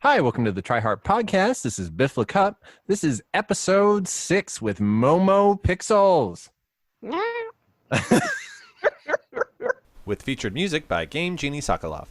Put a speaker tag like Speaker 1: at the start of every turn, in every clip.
Speaker 1: Hi, welcome to the Triheart Podcast. This is Biff LeCup. This is episode 6 with Momo Pixels. With featured music by Game Genie Sokolov.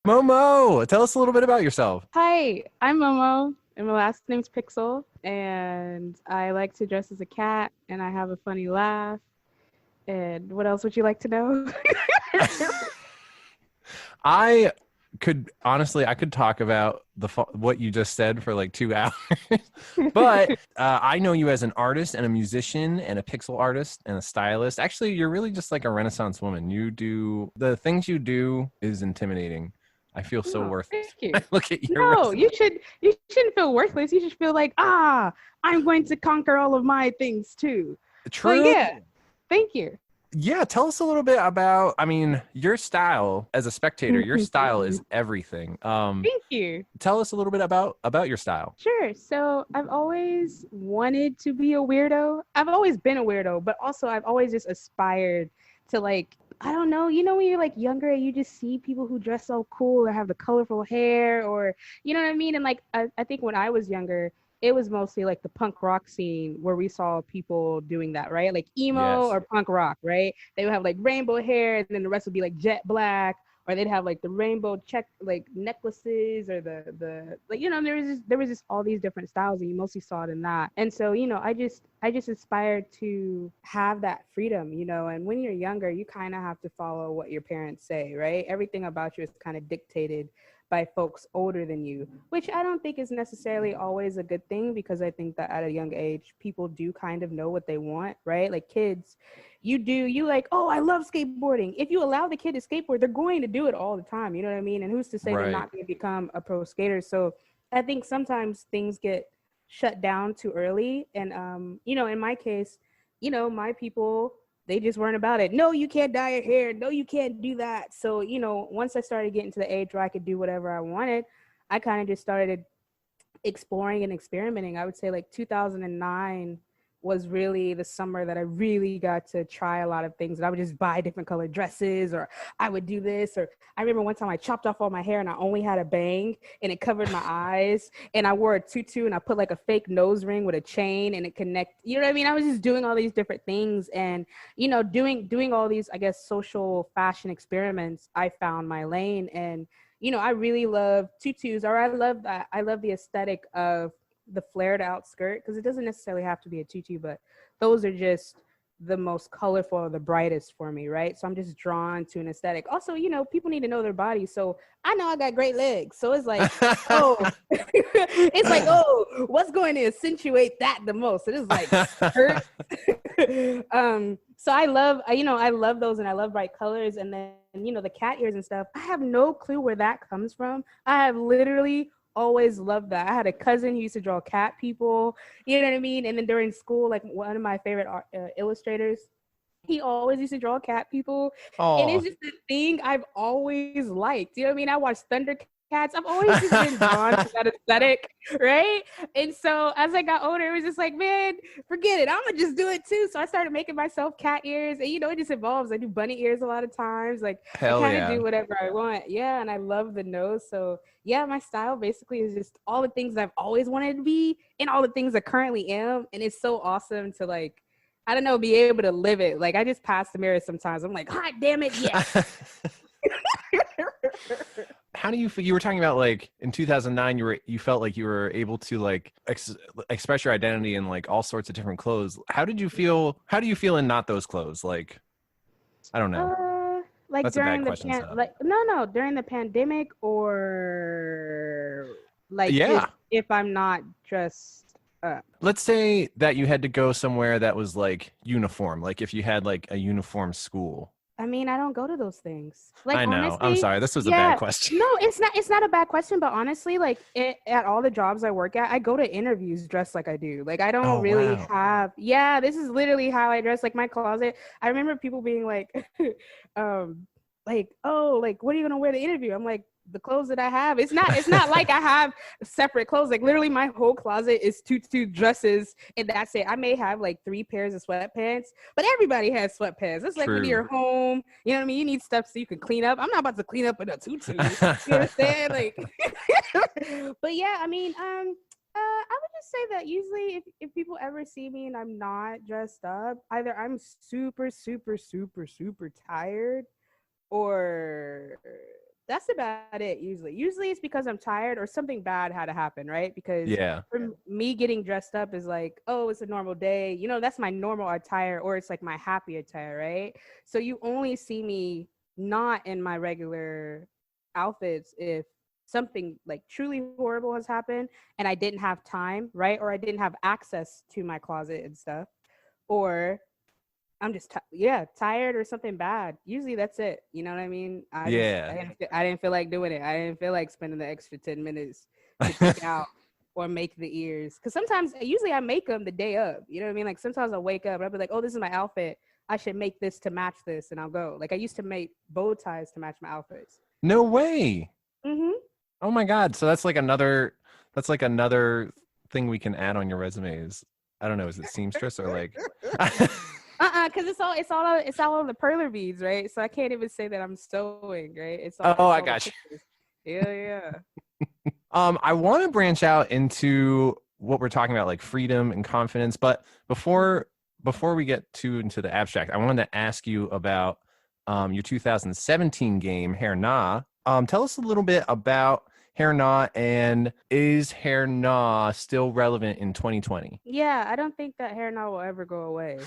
Speaker 1: Momo, tell us a little bit about yourself.
Speaker 2: Hi, I'm Momo, and my last name's Pixel, and I like to dress as a cat, and I have a funny laugh. And what else would you like to know?
Speaker 1: I could talk about what you just said for like 2 hours, but I know you as an artist and a musician and a pixel artist and a stylist. Actually, you're really just like a Renaissance woman. The things you do is intimidating. I feel so worthless.
Speaker 2: Thank you.
Speaker 1: I look at your
Speaker 2: No, you shouldn't feel worthless. You should feel like, I'm going to conquer all of my things too.
Speaker 1: True.
Speaker 2: But yeah, thank you.
Speaker 1: Yeah, tell us a little bit about, your style as a spectator. Your style is everything.
Speaker 2: Thank you.
Speaker 1: Tell us a little bit about your style.
Speaker 2: Sure. So I've always wanted to be a weirdo. I've always been a weirdo, but also I've always just aspired to, like, I don't know, when you're like younger, you just see people who dress so cool or have the colorful hair, or, you know what I mean? And like, I think when I was younger, it was mostly like the punk rock scene where we saw people doing that, right? Like emo or punk rock, right? They would have like rainbow hair, and then the rest would be like jet black or they'd have like the rainbow check like necklaces, or the like, there was just all these different styles, and you mostly saw it in that. And so, I just aspired to have that freedom, and when you're younger, you kind of have to follow what your parents say, right? Everything about you is kind of dictated by folks older than you, which I don't think is necessarily always a good thing, because I think that at a young age, people do kind of know what they want, right? Like kids, you like, oh, I love skateboarding. If you allow the kid to skateboard, they're going to do it all the time. You know what I mean? And who's to say they're
Speaker 1: Right.
Speaker 2: not going to become a pro skater? So I think sometimes things get shut down too early. And, in my case, my people, they just weren't about it. No, you can't dye your hair. No, you can't do that. So, once I started getting to the age where I could do whatever I wanted, I kind of just started exploring and experimenting. I would say like 2009 was really the summer that I really got to try a lot of things. And I would just buy different colored dresses, or I would do this. Or I remember one time I chopped off all my hair and I only had a bang and it covered my eyes. And I wore a tutu and I put like a fake nose ring with a chain and it connected. You know what I mean? I was just doing all these different things, and, doing all these, I guess, social fashion experiments. I found my lane. And I really love tutus, or I love that. I love the aesthetic of the flared out skirt, because it doesn't necessarily have to be a tutu, but those are just the most colorful or the brightest for me, right? So I'm just drawn to an aesthetic. Also, people need to know their body. So I know I got great legs. So it's like, oh, it's like, oh, what's going to accentuate that the most? It is like hurt. So I love those, and I love bright colors. And then, the cat ears and stuff, I have no clue where that comes from. I have literally always loved that. I had a cousin who used to draw cat people, you know what I mean? And then during school, like one of my favorite illustrators, he always used to draw cat people. And it's just a thing I've always liked. You know what I mean? I watched Thundercats. I've always just been drawn to that aesthetic, right? And so as I got older, it was just like, man, forget it. I'm going to just do it too. So I started making myself cat ears. And, it just evolves. I do bunny ears a lot of times. Like,
Speaker 1: Hell
Speaker 2: I kind of
Speaker 1: yeah.
Speaker 2: do whatever I want. Yeah, and I love the nose. So, yeah, my style basically is just all the things I've always wanted to be and all the things I currently am. And it's so awesome to, like, I don't know, be able to live it. Like, I just pass the mirror sometimes. I'm like, hot damn it, yes.
Speaker 1: How do you feel? You were talking about like in 2009, you felt like you were able to like express your identity in like all sorts of different clothes. How did you feel? How do you feel in not those clothes? Like, I don't know.
Speaker 2: Like
Speaker 1: that's
Speaker 2: during
Speaker 1: a bad question.
Speaker 2: During the pandemic, or like
Speaker 1: yeah,
Speaker 2: if I'm not dressed up.
Speaker 1: Let's say that you had to go somewhere that was like uniform, like if you had like a uniform school.
Speaker 2: I mean, I don't go to those things. Like,
Speaker 1: I know.
Speaker 2: honestly,
Speaker 1: I'm sorry. This was a bad question.
Speaker 2: No, it's not. It's not a bad question, but honestly, like at all the jobs I work at, I go to interviews dressed like I do. Like, I don't really have. Yeah, this is literally how I dress. Like my closet. I remember people being like, like, oh, like, what are you gonna wear to the interview? I'm like, the clothes that I have. It's not like I have separate clothes. Like literally my whole closet is two dresses, and that's it. I may have like 3 pairs of sweatpants, but everybody has sweatpants. It's like when you're home, you know what I mean? You need stuff so you can clean up. I'm not about to clean up in a tutu. You know what I'm saying? Like, but yeah, I mean, I would just say that usually if people ever see me and I'm not dressed up, either I'm super, super, super, super tired, or that's about it. Usually it's because I'm tired or something bad had to happen, right? Because for me, getting dressed up is like, oh, it's a normal day, that's my normal attire, or it's like my happy attire, right? So you only see me not in my regular outfits if something like truly horrible has happened and I didn't have time, right? Or I didn't have access to my closet and stuff, or I'm just tired or something bad. Usually that's it. You know what I mean? I didn't feel like doing it. I didn't feel like spending the extra 10 minutes to pick out or make the ears. Because usually I make them the day of. You know what I mean? Like sometimes I'll wake up and I'll be like, oh, this is my outfit. I should make this to match this, and I'll go. Like I used to make bow ties to match my outfits.
Speaker 1: No way.
Speaker 2: Mm-hmm.
Speaker 1: Oh my God. So that's like another thing we can add on your resumes. I don't know. Is it seamstress or like?
Speaker 2: Because it's all the perler beads, right? So I can't even say that I'm sewing, right? It's all.
Speaker 1: I got you.
Speaker 2: Yeah.
Speaker 1: I want to branch out into what we're talking about, like freedom and confidence. But before we get into the abstract, I wanted to ask you about your 2017 game, Hair Na. Tell us a little bit about Hair Na, and is Hair Na still relevant in 2020?
Speaker 2: Yeah, I don't think that hair now will ever go away.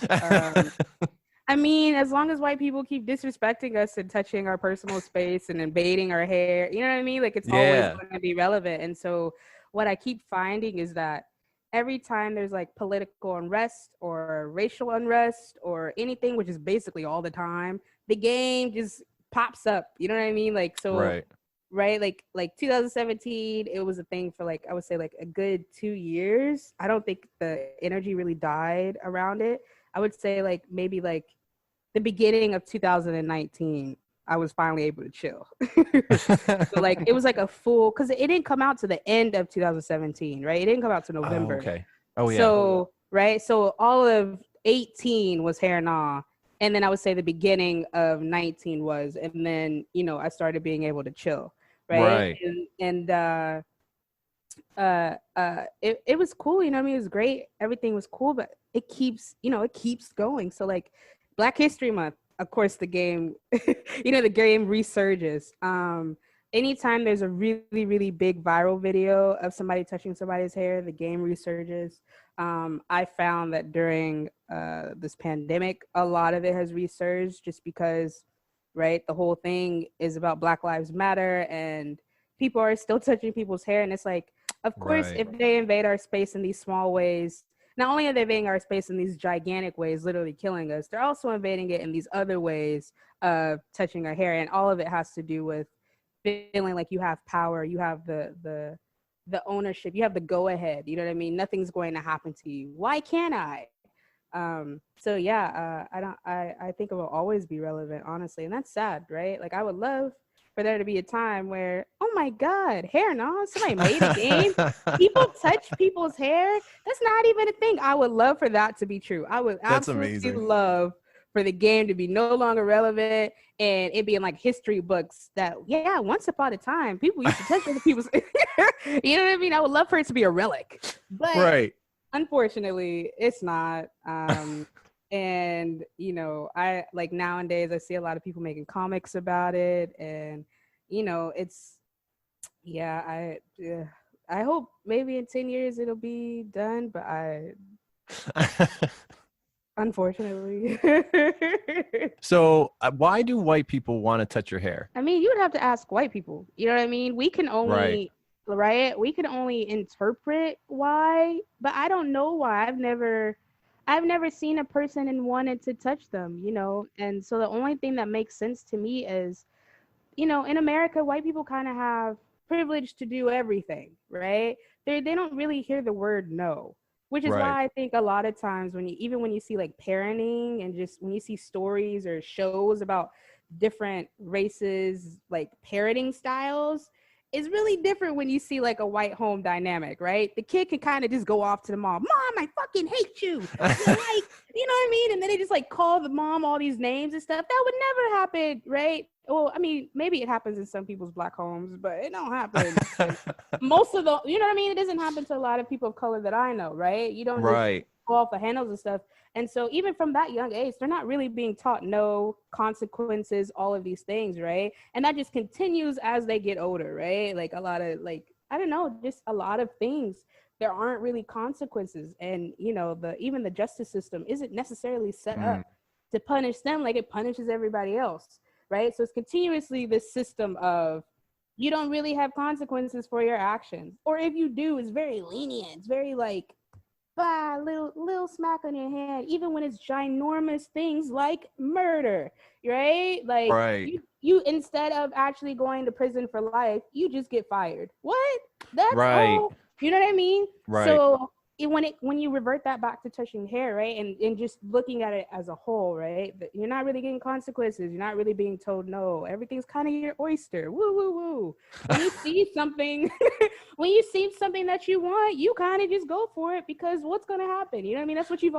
Speaker 2: I mean, as long as white people keep disrespecting us and touching our personal space and invading our hair, you know what I mean? Like, it's always
Speaker 1: Yeah.
Speaker 2: going to be relevant. And so, what I keep finding is that every time there's like political unrest or racial unrest or anything, which is basically all the time, the game just pops up. You know what I mean? Like, so,
Speaker 1: Right.
Speaker 2: right, like 2017, it was a thing for like, I would say like a good 2 years. I don't think the energy really died around it. I would say like maybe like the beginning of 2019, I was finally able to chill. So like it was like a full, because it didn't come out to the end of 2017, right? It didn't come out to
Speaker 1: Oh,
Speaker 2: November.
Speaker 1: okay. Oh, yeah.
Speaker 2: So right, so all of 18 was Hair Nah, and then I would say the beginning of 19 was, and then I started being able to chill, right?
Speaker 1: Right.
Speaker 2: It was cool, you know what I mean? It was great, everything was cool, but it keeps going. So like Black History Month, of course, the game the game resurges. Anytime there's a really, really big viral video of somebody touching somebody's hair, the game resurges. I found that during this pandemic, a lot of it has resurged just because, right, the whole thing is about Black Lives Matter and people are still touching people's hair. And it's like, of course,
Speaker 1: Right.
Speaker 2: if they invade our space in these small ways, not only are they invading our space in these gigantic ways, literally killing us, they're also invading it in these other ways of touching our hair. And all of it has to do with feeling like you have power, you have the ownership, you have the go ahead. You know what I mean? Nothing's going to happen to you. Why can't I? So yeah, I think it will always be relevant, honestly, and that's sad, right? Like I would love for there to be a time where, oh my God, hair, no, somebody made a game. People touch people's hair. That's not even a thing. I would love for that to be true. I would
Speaker 1: That's
Speaker 2: absolutely
Speaker 1: amazing.
Speaker 2: love for the game to be no longer relevant and it being like history books that, yeah, once upon a time, people used to touch other people's, you know what I mean? I would love for it to be a relic, but
Speaker 1: Right.
Speaker 2: unfortunately, it's not. And I like nowadays I see a lot of people making comics about it, and it's I hope maybe in 10 years it'll be done, but unfortunately.
Speaker 1: So, why do white people want to touch your hair?
Speaker 2: I mean, you would have to ask white people. You know what I mean? We can only
Speaker 1: Right.
Speaker 2: We can only interpret why, but I don't know why. I've never seen a person and wanted to touch them, And so the only thing that makes sense to me is, in America, white people kind of have privilege to do everything, right? They don't really hear the word no, which is
Speaker 1: Right.
Speaker 2: why I think a lot of times when you see like parenting and just when you see stories or shows about different races, like parenting styles, it's really different when you see like a white home dynamic, right? The kid can kind of just go off to the mom, I fucking hate you. You're like, you know what I mean? And then they just like call the mom all these names and stuff. That would never happen, right? Well, I mean, maybe it happens in some people's Black homes, but it don't happen. Most of the, you know what I mean? It doesn't happen to a lot of people of color that I know, right? You don't just
Speaker 1: Right.
Speaker 2: go off the handles and stuff. And so even from that young age, they're not really being taught no consequences, all of these things, right? And that just continues as they get older, right? Like a lot of like, I don't know, just a lot of things. There aren't really consequences. And even the justice system isn't necessarily set up to punish them like it punishes everybody else, right? So it's continuously this system of you don't really have consequences for your actions. Or if you do, it's very lenient. It's very like, little smack on your hand, even when it's ginormous things like murder, right? Like
Speaker 1: Right.
Speaker 2: you instead of actually going to prison for life, you just get fired. What? That's
Speaker 1: Right.
Speaker 2: all. You know what I mean?
Speaker 1: Right.
Speaker 2: So when you revert that back to touching hair, right, and just looking at it as a whole, right, you're not really getting consequences. You're not really being told no. Everything's kind of your oyster. Woo woo woo. When you see something, when you see something that you want, you kind of just go for it because what's gonna happen? You know what I mean? That's what you've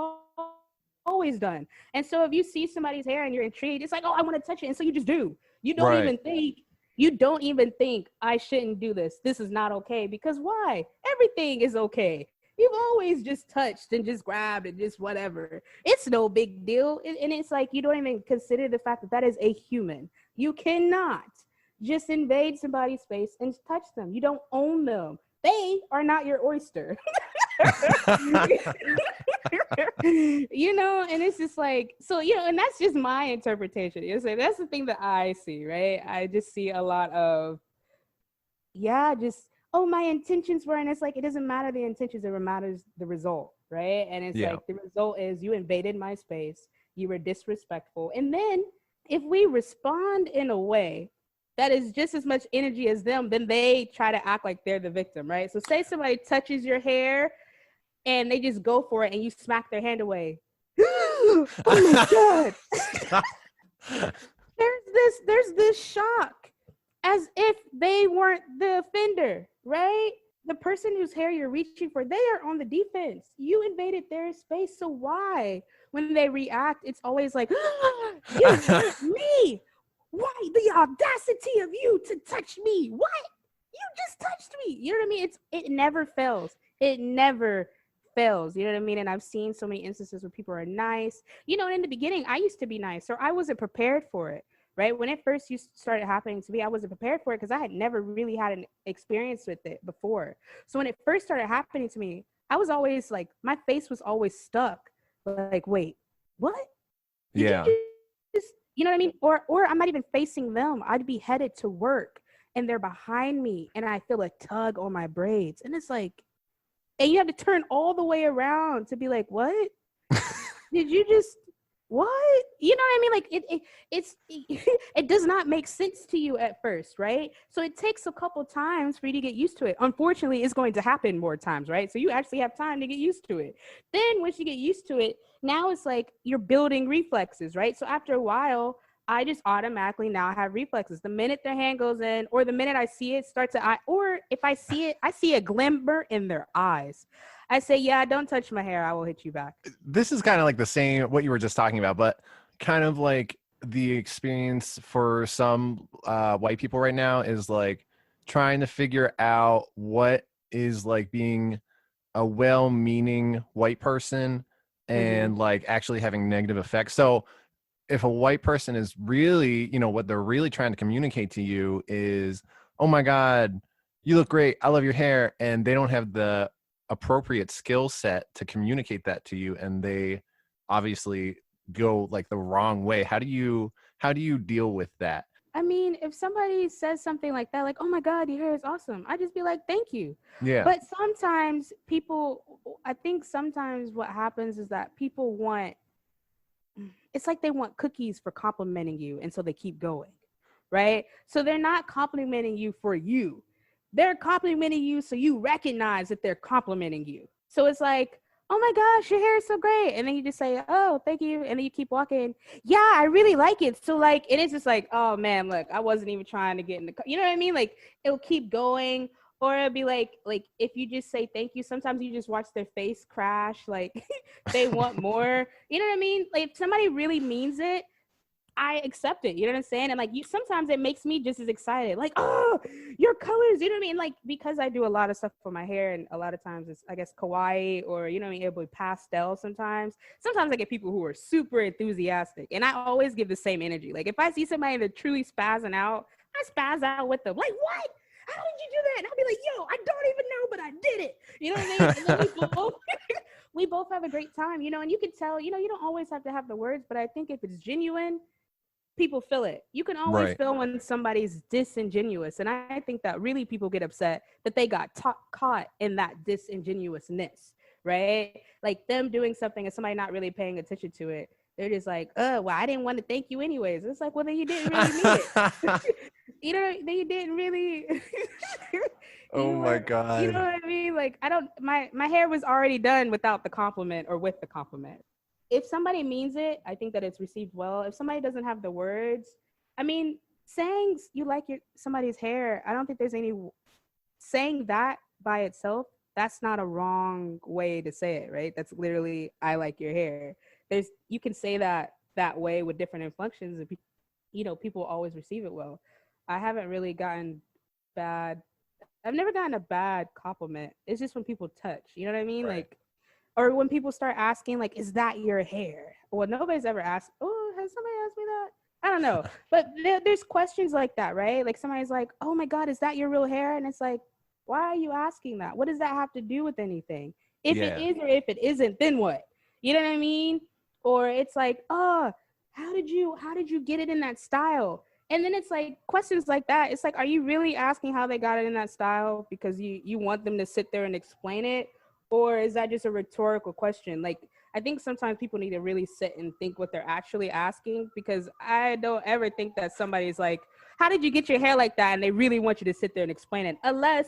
Speaker 2: always done. And so if you see somebody's hair and you're intrigued, it's like, oh, I want to touch it, and so you just do. You don't
Speaker 1: Right.
Speaker 2: even think. You don't even think I shouldn't do this. This is not okay because why? Everything is okay. You've always just touched and just grabbed and just whatever. It's no big deal. And it's like, you don't even consider the fact that that is a human. You cannot just invade somebody's space and touch them. You don't own them. They are not your oyster. You know, and it's just like, so, you know, and that's just my interpretation. It's like, that's the thing that I see, right? I just see a lot of, yeah, just, oh, my intentions were, and it's like, it doesn't matter the intentions, it matters the result, right? And it's like, the result is you invaded my space, you were disrespectful. And then if we respond in a way that is just as much energy as them, then they try to act like they're the victim, right? So say somebody touches your hair and they just go for it and you smack their hand away. Oh my God. There's this shock as if they weren't the offender, right? The person whose hair you're reaching for, they are on the defense. You invaded their space. So why, when they react, it's always like, you hurt me. Why the audacity of you to touch me? What? You just touched me. You know what I mean? It never fails. It never fails. You know what I mean? And I've seen so many instances where people are nice. You know, and in the beginning, I used to be nice, or I wasn't prepared for it, right? When it first started happening to me, I wasn't prepared for it because I had never really had an experience with it before. So when it first started happening to me, I was always like, my face was always stuck. Like, wait, what?
Speaker 1: Yeah.
Speaker 2: You know what I mean? Or I'm not even facing them. I'd be headed to work and they're behind me and I feel a tug on my braids. And it's like, and you have to turn all the way around to be like, what? Did you just, what? You know what I mean? Like it does not make sense to you at first, right? So it takes a couple times for you to get used to it. Unfortunately, it's going to happen more times, right? So you actually have time to get used to it. Then once you get used to it, now it's like you're building reflexes, right? So after a while, I just automatically now have reflexes. The minute their hand goes in, or the minute I see it start to, or if I see it, I see a glimmer in their eyes. I say, yeah, don't touch my hair. I will hit you back.
Speaker 1: This is kind of like the same, what you were just talking about, but kind of like the experience for some white people right now is like trying to figure out what is like being a well-meaning white person and like actually having negative effects. So if a white person is really, you know, what they're really trying to communicate to you is, oh my God, you look great, I love your hair, and they don't have the appropriate skill set to communicate that to you, and they obviously go like the wrong way. How do you deal with that?
Speaker 2: I mean, if somebody says something like that, like, oh my God, your hair is awesome, I just be like, thank you.
Speaker 1: Yeah.
Speaker 2: But sometimes I think sometimes what happens is that people want, it's like they want cookies for complimenting you. And so they keep going, right? So they're not complimenting you for you. They're complimenting you so you recognize that they're complimenting you. So it's like, oh my gosh, your hair is so great. And then you just say, oh, thank you. And then you keep walking. Yeah, I really like it. So like, and it's just like, oh man, look, I wasn't even trying to get in the car. You know what I mean? Like it'll keep going. Or it'll be like if you just say thank you, sometimes you just watch their face crash. Like they want more. You know what I mean? Like if somebody really means it, I accept it. You know what I'm saying? And like sometimes it makes me just as excited. Like, oh, your colors. You know what I mean? Like because I do a lot of stuff for my hair, and a lot of times it's I guess kawaii or you know what I mean, it'll be pastel. Sometimes I get people who are super enthusiastic, and I always give the same energy. Like if I see somebody that's truly spazzing out, I spazz out with them. Like what? How did you do that? And I'll be like, yo, I don't even know, but I did it. You know what I mean? And then we both have a great time, you know, and you can tell, you know, you don't always have to have the words, but I think if it's genuine, people feel it. You can always feel when somebody's disingenuous. And I think that really people get upset that they got caught in that disingenuousness, right? Like them doing something and somebody not really paying attention to it. They're just like, oh, well, I didn't want to thank you anyways. It's like, well, then you didn't really mean it. You know, then you didn't really.
Speaker 1: Oh my God.
Speaker 2: You know what I mean? Like, my hair was already done without the compliment or with the compliment. If somebody means it, I think that it's received well. If somebody doesn't have the words, I mean, saying you like somebody's hair, I don't think there's any saying that by itself. That's not a wrong way to say it, right? That's literally, I like your hair. You can say that way with different inflections, and you know, people always receive it well. I haven't really gotten bad I've never gotten a bad compliment. It's just when people touch, you know what I mean?
Speaker 1: Right.
Speaker 2: Like, or when people start asking, like, is that your hair? Well, nobody's ever asked, oh, has somebody asked me that? I don't know. But there's questions like that, right? Like somebody's like, oh my God, is that your real hair? And it's like, why are you asking that? What does that have to do with anything? If it
Speaker 1: Yeah.
Speaker 2: is or if it isn't, then what? You know what I mean? Or it's like, oh, how did you get it in that style? And then it's like questions like that. It's like, are you really asking how they got it in that style because you want them to sit there and explain it? Or is that just a rhetorical question? Like, I think sometimes people need to really sit and think what they're actually asking, because I don't ever think that somebody's like, how did you get your hair like that? And they really want you to sit there and explain it, unless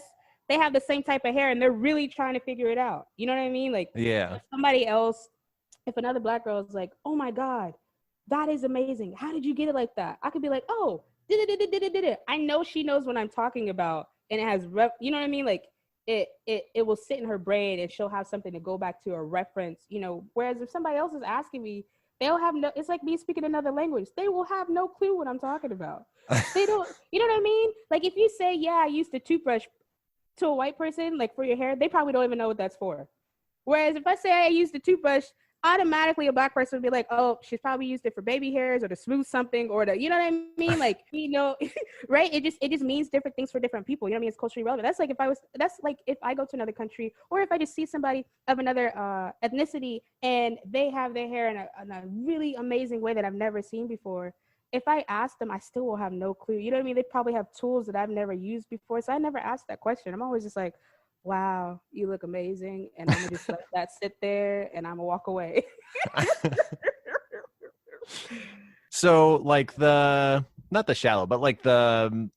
Speaker 2: they have the same type of hair and they're really trying to figure it out. You know what I mean? Like,
Speaker 1: Yeah.
Speaker 2: if somebody else, if another Black girl is like, oh my God, that is amazing. How did you get it like that? I could be like, oh, did it. I know she knows what I'm talking about, and it has you know what I mean? Like, it will sit in her brain and she'll have something to go back to, a reference, you know. Whereas if somebody else is asking me, they'll have no, it's like me speaking another language. They will have no clue what I'm talking about. They don't, you know what I mean? Like, if you say, yeah, I used a toothbrush to a white person, like for your hair, they probably don't even know what that's for. Whereas if I say I used a toothbrush, automatically a Black person would be like, oh, she's probably used it for baby hairs or to smooth something or to, you know what I mean? Like, you know, right? It just means different things for different people. You know what I mean? It's culturally relevant. That's like if I go to another country, or if I just see somebody of another ethnicity and they have their hair in a really amazing way that I've never seen before. If I ask them, I still will have no clue. You know what I mean? They probably have tools that I've never used before. So I never asked that question. I'm always just like, wow, you look amazing. And I'm gonna just let that sit there and I'm gonna walk away.
Speaker 1: So like the not the shallow, but like the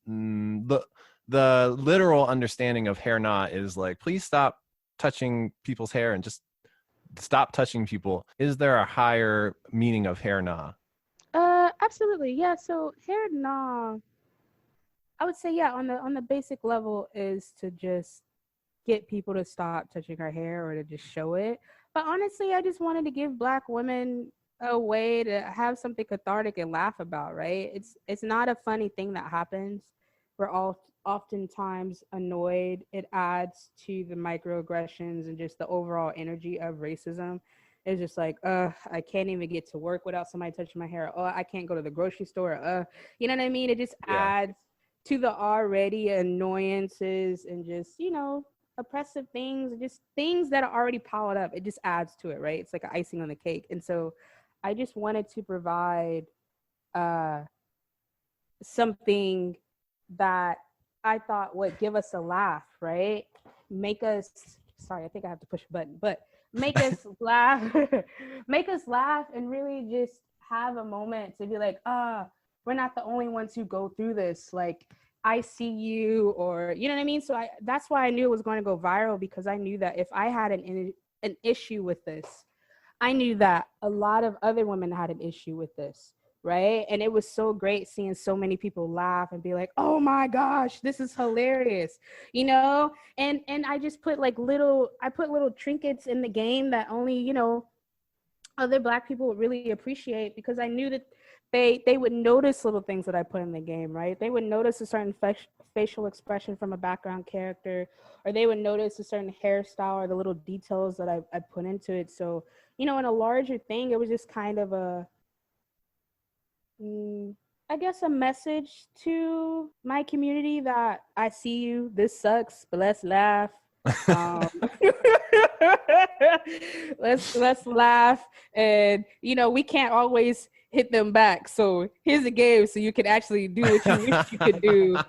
Speaker 1: literal understanding of hair knot is like, please stop touching people's hair and just stop touching people. Is there a higher meaning of hair knot?
Speaker 2: Absolutely. Yeah. So hair nah, I would say, yeah, on the basic level is to just get people to stop touching our hair or to just show it. But honestly, I just wanted to give Black women a way to have something cathartic and laugh about, right? It's not a funny thing that happens. We're all oftentimes annoyed. It adds to the microaggressions and just the overall energy of racism. It's just like, I can't even get to work without somebody touching my hair. Oh, I can't go to the grocery store. You know what I mean? It just
Speaker 1: Yeah.
Speaker 2: adds to the already annoyances and just, you know, oppressive things, just things that are already piled up. It just adds to it, right? It's like an icing on the cake. And so I just wanted to provide uh, something that I thought would give us a laugh, right? Make us, sorry, I think I have to push a button, but make us laugh, make us laugh and really just have a moment to be like, we're not the only ones who go through this. Like, I see you, or you know what I mean? So that's why I knew it was going to go viral, because I knew that if I had an issue with this, I knew that a lot of other women had an issue with this, right? And it was so great seeing so many people laugh and be like, "Oh my gosh, this is hilarious," you know. And I just put like I put little trinkets in the game that only, you know, other Black people would really appreciate, because I knew that they would notice little things that I put in the game, right? They would notice a certain facial expression from a background character, or they would notice a certain hairstyle or the little details that I put into it. So, you know, in a larger thing, it was just kind of I guess a message to my community that I see you, this sucks, but let's laugh. Um, let's laugh, and you know, we can't always hit them back. So here's a game so you can actually do what you wish you could do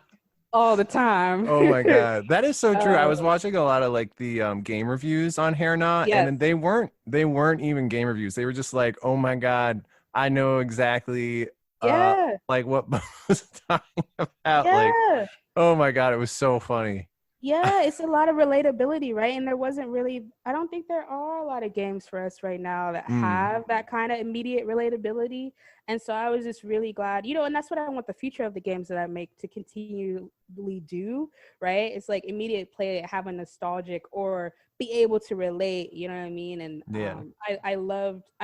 Speaker 2: all the time.
Speaker 1: Oh my God. That is so true. I was
Speaker 2: uh,
Speaker 1: watching a lot of like the game reviews on Hair Knot, and
Speaker 2: yes,
Speaker 1: then they weren't even game reviews. They were just like, oh my God, I know exactly
Speaker 2: yeah,
Speaker 1: like what Bo was talking about. Like,
Speaker 2: yeah.
Speaker 1: oh my God, it was so funny.
Speaker 2: Yeah, it's a lot of relatability, right? And there wasn't really, I don't think there are a lot of games for us right now that
Speaker 1: Mm,
Speaker 2: have that kind of immediate relatability. And so I was just really glad, you know, and that's what I want the future of the games that I make to continually do, right? It's like immediate play, have a nostalgic or be able to relate, you know what I mean? And
Speaker 1: Yeah.
Speaker 2: I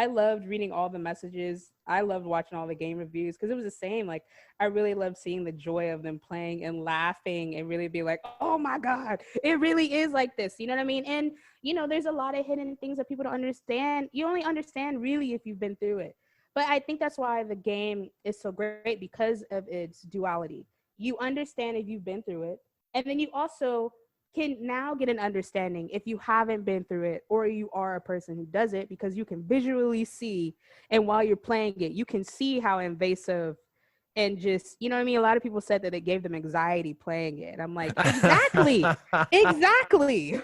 Speaker 2: loved reading all the messages. I loved watching all the game reviews because it was the same. Like I really loved seeing the joy of them playing and laughing and really be like, oh my God, it really is like this. You know what I mean? And there's a lot of hidden things that people don't understand. You only understand really if you've been through it. But I think that's why the game is so great because of its duality. You understand if you've been through it, and then you also can now get an understanding if you haven't been through it or you are a person who does it, because you can visually see, and while you're playing it you can see how invasive and just, you know what I mean, a lot of people said that it gave them anxiety playing it, and I'm like, exactly. Exactly.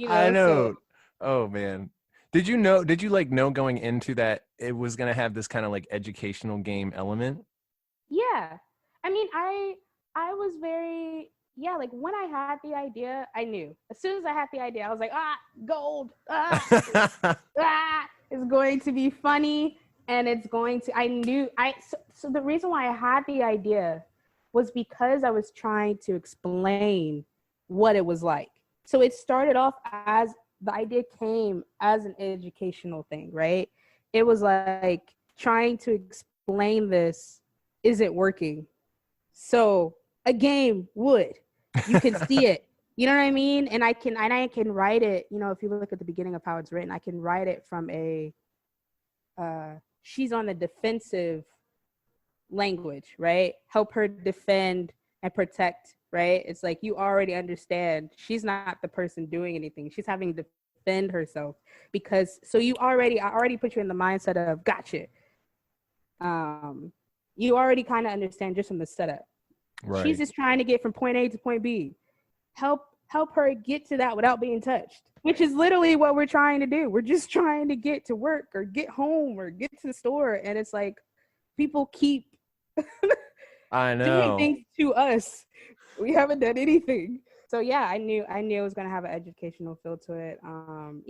Speaker 1: I
Speaker 2: So
Speaker 1: know. Oh man. Did you like know going into that it was gonna have this kind of like educational game element?
Speaker 2: yeah, I mean, I was very, yeah, like when I had the idea, I knew as soon as I had the idea, I was like, gold, it's going to be funny, and it's going to, I knew, so the reason why I had the idea was because I was trying to explain what it was like. So it started off as, the idea came as an educational thing, right? It was like trying to explain this isn't working. So a game would. You can see it. You know what I mean? And I can write it, if you look at the beginning of how it's written, I can write it from a she's on the defensive language, right? Help her defend and protect, right? It's like you already understand she's not the person doing anything. She's having to defend herself, because so I already put you in the mindset of gotcha. You already kind of understand just from the setup.
Speaker 1: Right.
Speaker 2: She's just trying to get from point A to point B. Help her get to that without being touched, which is literally what we're trying to do. We're just trying to get to work or get home or get to the store, and it's like people keep
Speaker 1: I
Speaker 2: doing
Speaker 1: know.
Speaker 2: things to us. We haven't done anything. So yeah, I knew it was gonna have an educational feel to it. I'm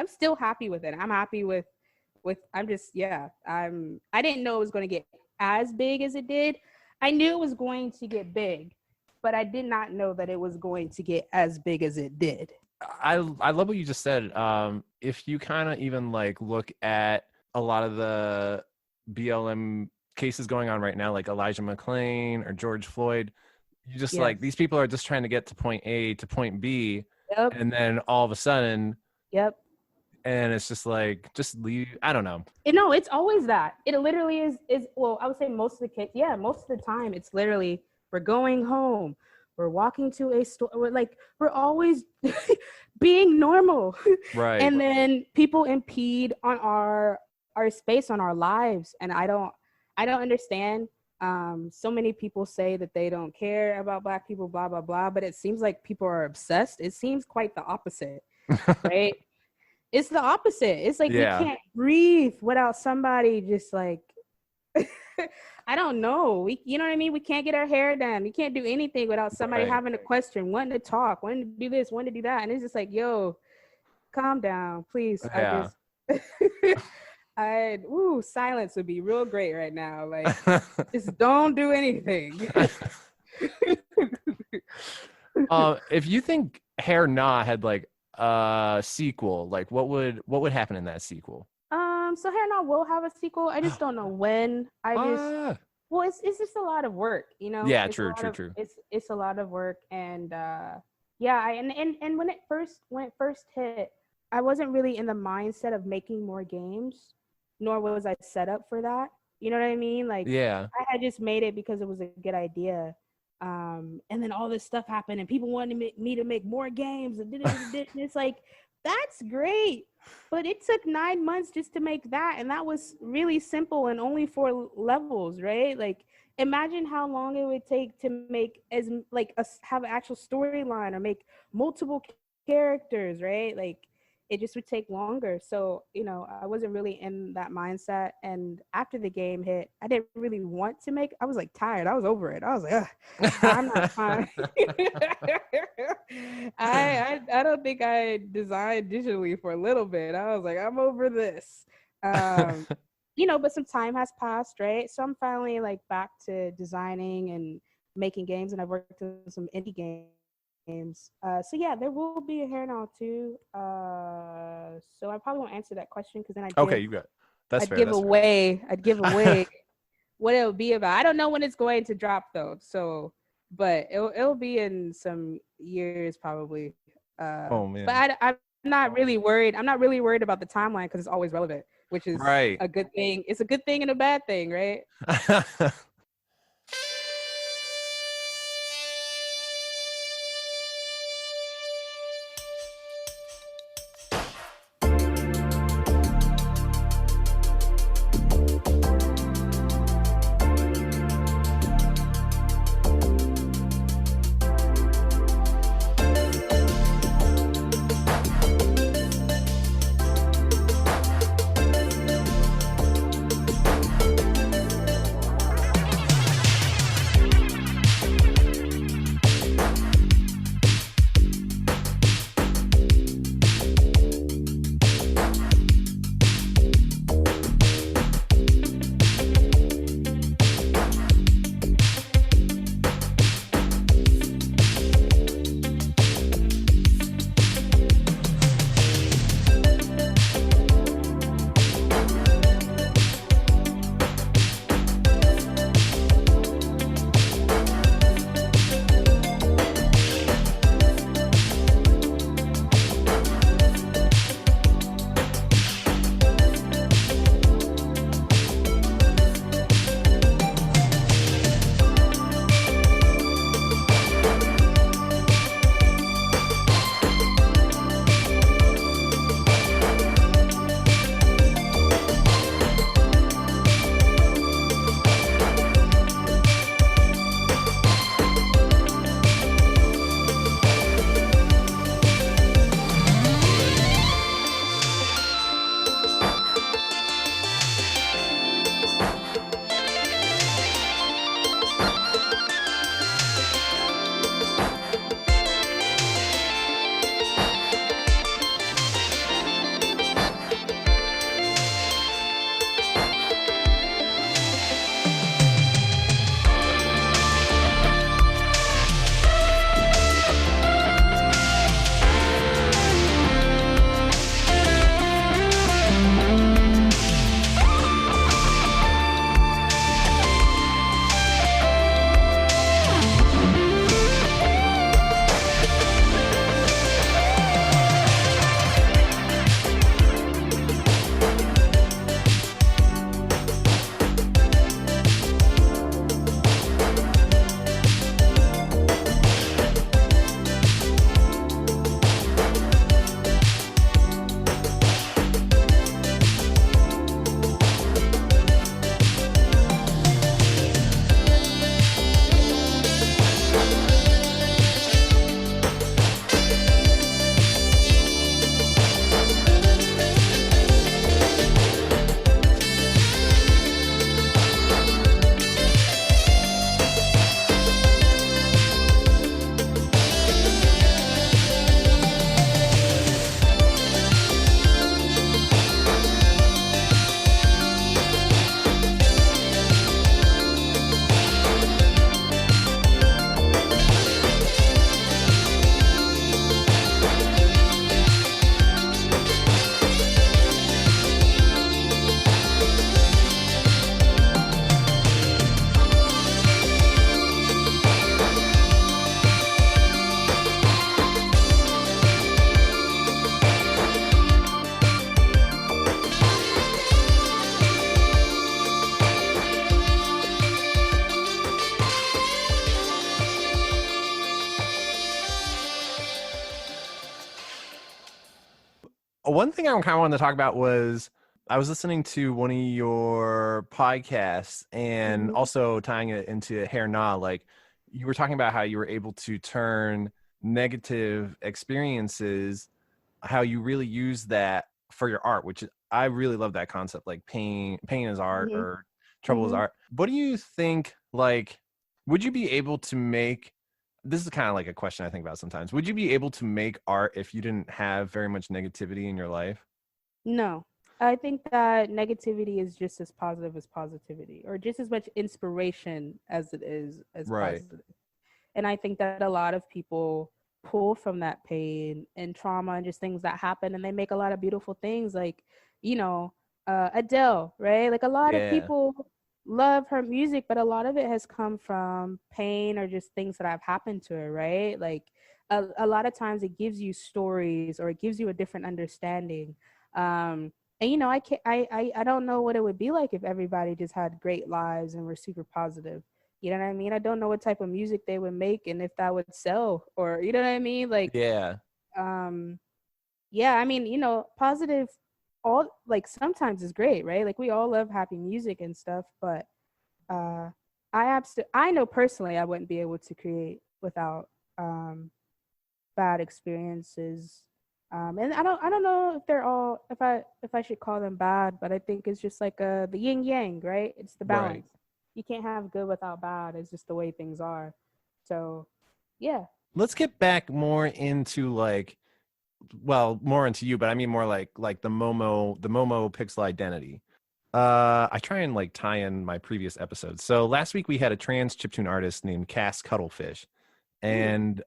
Speaker 2: still happy with it. I'm happy with I'm just, yeah. I didn't know it was gonna get as big as it did. I knew it was going to get big, but I did not know that it was going to get as big as it did.
Speaker 1: I love what you just said. If you kind of even like look at a lot of the BLM cases going on right now, like Elijah McClain or George Floyd, you just
Speaker 2: Yes.
Speaker 1: like, these people are just trying to get to point A to point B,
Speaker 2: Yep.
Speaker 1: and then all of a sudden,
Speaker 2: Yep.
Speaker 1: and it's just like, just leave. I don't know.
Speaker 2: No, it's always that. It literally is well, I would say most of the case, yeah, most of the time it's literally, we're going home, we're walking to a store, we're always being normal.
Speaker 1: Right.
Speaker 2: And then people impede on our space, on our lives, and I don't understand. So many people say that they don't care about Black people, blah blah blah, but it seems like people are obsessed. It seems quite the opposite, right? It's the opposite. It's like we
Speaker 1: Yeah.
Speaker 2: can't breathe without somebody just like I don't know. You know what I mean? We can't get our hair done. We can't do anything without somebody
Speaker 1: Right.
Speaker 2: having a question, wanting to talk, wanting to do this, wanting to do that. And it's just like, yo, calm down, please.
Speaker 1: Yeah.
Speaker 2: Silence would be real great right now. Like, just don't do anything.
Speaker 1: If you think Hair Nah had like a sequel, like what would happen in that sequel?
Speaker 2: So Hair Now will have a sequel. I just don't know when. Well, it's just a lot of work,
Speaker 1: Yeah,
Speaker 2: It's a
Speaker 1: true,
Speaker 2: lot
Speaker 1: true,
Speaker 2: of,
Speaker 1: true.
Speaker 2: it's a lot of work, and yeah, and when it first hit, I wasn't really in the mindset of making more games, nor was I set up for that. You know what I mean? Like,
Speaker 1: Yeah.
Speaker 2: I had just made it because it was a good idea. And then all this stuff happened, and people wanted me to make more games, and it's like, that's great, but it took 9 months just to make that, and that was really simple and only 4 levels, right? Like, imagine how long it would take to make have an actual storyline or make multiple characters, right? Like, it just would take longer. So, I wasn't really in that mindset. And after the game hit, I didn't really want to make, I was like tired. I was over it. I was like, ugh, I'm not fine. I don't think I designed digitally for a little bit. I was like, I'm over this. But some time has passed, right? So I'm finally like back to designing and making games, and I've worked on some indie games. So yeah, there will be a hair now too. So I probably won't answer that question because then
Speaker 1: Okay, you got it. That's
Speaker 2: I'd
Speaker 1: fair.
Speaker 2: give
Speaker 1: That's
Speaker 2: away I'd give
Speaker 1: fair.
Speaker 2: away what it'll be about. I don't know when it's going to drop though. So, but it'll be in some years probably.
Speaker 1: Oh
Speaker 2: But
Speaker 1: man.
Speaker 2: I'm not really worried. I'm not really worried about the timeline because it's always relevant, which is
Speaker 1: Right.
Speaker 2: a good thing. It's a good thing and a bad thing, right?
Speaker 1: One thing I kind of wanted to talk about was I was listening to one of your podcasts and
Speaker 2: Mhm.
Speaker 1: also tying it into Hair Na. Like you were talking about how you were able to turn negative experiences, how you really use that for your art, which I really love that concept. Like pain is art
Speaker 2: Mhm.
Speaker 1: or trouble is
Speaker 2: Mhm.
Speaker 1: art. What do you think? Like, would you be able to make? This is kind of like a question I think about sometimes. Would you be able to make art if you didn't have very much negativity in your life?
Speaker 2: No. I think that negativity is just as positive as positivity, or just as much inspiration as it is as
Speaker 1: Right.
Speaker 2: positive. And I think that a lot of people pull from that pain and trauma and just things that happen, and they make a lot of beautiful things, like, you know, Adele, right? Like a lot of
Speaker 1: Yeah.
Speaker 2: people love her music, but a lot of it has come from pain or just things that have happened to her, right? Like a lot of times it gives you stories or it gives you a different understanding. And you know, I can't I don't know what it would be like if everybody just had great lives and were super positive. You know what I mean? I don't know what type of music they would make and if that would sell, or you know what I mean? Like
Speaker 1: Yeah.
Speaker 2: um yeah, I mean, you know, positive all like sometimes is great, right? Like we all love happy music and stuff, but uh I know personally I wouldn't be able to create without bad experiences. And I don't know if they're all if I should call them bad, but I think it's just like the yin yang, right? It's the
Speaker 1: Right.
Speaker 2: balance. You can't have good without bad. It's just the way things are. So, yeah.
Speaker 1: Let's get back more into like, well, more into you, but I mean more like the Momo Pixel identity. I try and like tie in my previous episodes. So last week we had a trans chiptune artist named Cass Cuttlefish,
Speaker 2: Ooh.
Speaker 1: and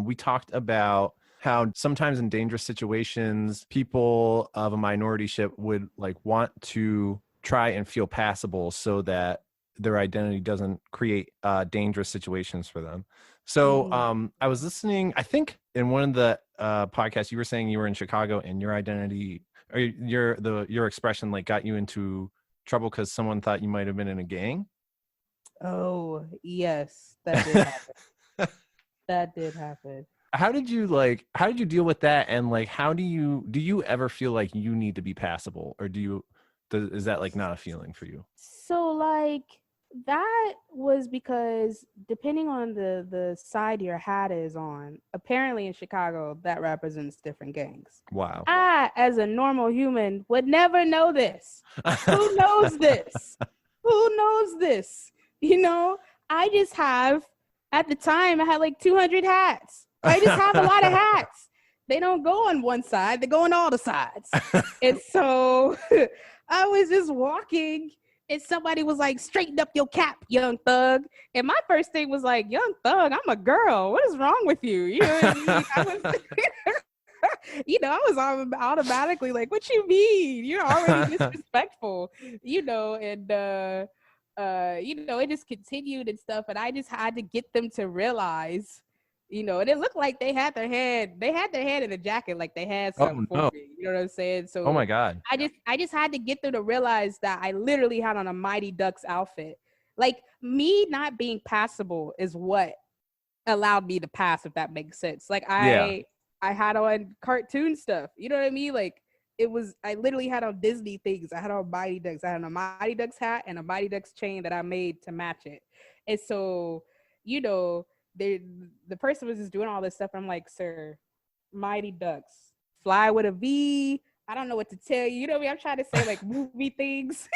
Speaker 1: we talked about how sometimes in dangerous situations people of a minority ship would like want to try and feel passable so that their identity doesn't create dangerous situations for them. So
Speaker 2: Mm-hmm.
Speaker 1: I was listening, I think in one of the podcasts you were saying you were in Chicago and your identity or your expression like got you into trouble because someone thought you might have been in a gang.
Speaker 2: Oh, yes, that did happen. That did happen.
Speaker 1: How did you deal with that, and like how do you ever feel like you need to be passable, or is that like not a feeling for you?
Speaker 2: So like that was because depending on the side your hat is on, apparently in Chicago that represents different gangs.
Speaker 1: Wow.
Speaker 2: I, as a normal human, would never know this. Who knows this? Who knows this? You know, I just have at the time I had like 200 hats. I just have a lot of hats. They don't go on one side, they go on all the sides. And so I was just walking and somebody was like, straighten up your cap, young thug. And my first thing was like, young thug, I'm a girl. What is wrong with you? You know what I mean? I was you know, I was automatically like, what you mean? You're already disrespectful, you know, and you know, it just continued and stuff. And I just had to get them to realize, you know, and it looked like they had their head in a jacket, like they had something
Speaker 1: Oh
Speaker 2: for
Speaker 1: no.
Speaker 2: me. You know what I'm saying?
Speaker 1: Oh
Speaker 2: So
Speaker 1: my god.
Speaker 2: I just had to get them to realize that I literally had on a Mighty Ducks outfit. Like me not being passable is what allowed me to pass, if that makes sense. Like
Speaker 1: Yeah.
Speaker 2: I had on cartoon stuff. You know what I mean? Like I literally had on Disney things. I had on Mighty Ducks. I had a Mighty Ducks hat and a Mighty Ducks chain that I made to match it. And so, you know, the person was just doing all this stuff. I'm like, sir, Mighty Ducks, fly with a V. I don't know what to tell you. You know what I mean? I'm trying to say like movie things.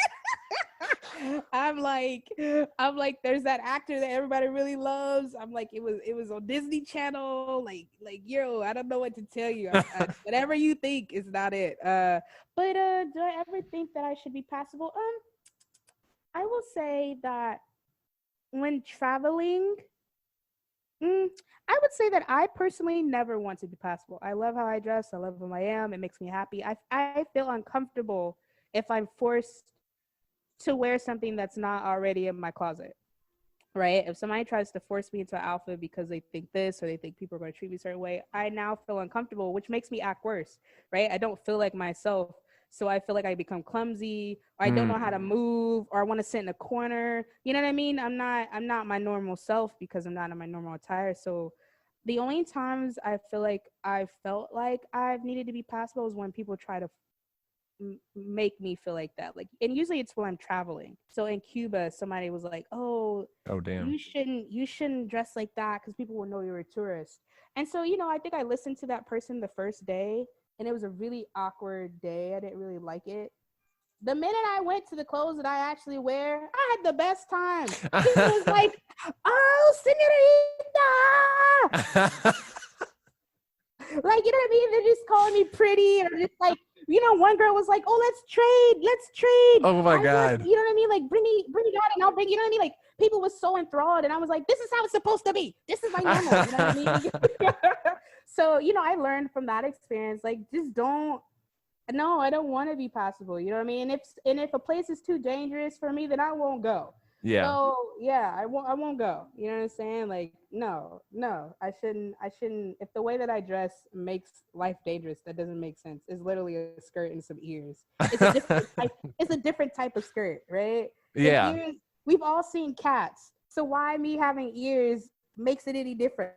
Speaker 2: I'm like, there's that actor that everybody really loves. I'm like, it was on Disney Channel. Like, yo, I don't know what to tell you. Whatever you think is not it. But do I ever think that I should be passable? I will say that when traveling, I would say that I personally never want to be passable. I love how I dress. I love who I am. It makes me happy. I feel uncomfortable if I'm forced to wear something that's not already in my closet, right? If somebody tries to force me into an outfit because they think this or they think people are going to treat me a certain way, I now feel uncomfortable, which makes me act worse, right? I don't feel like myself. So I feel like I become clumsy, or I don't know how to move, or I want to sit in a corner. You know what I mean? I'm not my normal self because I'm not in my normal attire. So the only times I feel like I felt like I've needed to be passable is when people try to make me feel like that, like, and usually it's when I'm traveling. So in Cuba somebody was like, oh,
Speaker 1: Oh damn.
Speaker 2: you shouldn't dress like that because people will know you're a tourist. And so, you know, I think I listened to that person the first day and it was a really awkward day. I didn't really like it. The minute I went to the clothes that I actually wear, I had the best time. People was like, oh, senorita, like, you know what I mean? They're just calling me pretty or just like one girl was like, "Oh, let's trade.
Speaker 1: Oh my God.
Speaker 2: You know what I mean? Like, bring me that, and I'll bring. You know what I mean? Like, people was so enthralled, and I was like, "This is how it's supposed to be. This is my normal." You know what I mean? So, I learned from that experience, like, just don't. No, I don't want to be passable. You know what I mean? And if a place is too dangerous for me, then I won't go.
Speaker 1: Yeah.
Speaker 2: So yeah, I won't go. You know what I'm saying? Like, no, I shouldn't. If the way that I dress makes life dangerous, that doesn't make sense. It's literally a skirt and some ears. It's a different type of skirt, right?
Speaker 1: Yeah.
Speaker 2: Ears, we've all seen cats. So why me having ears makes it any different?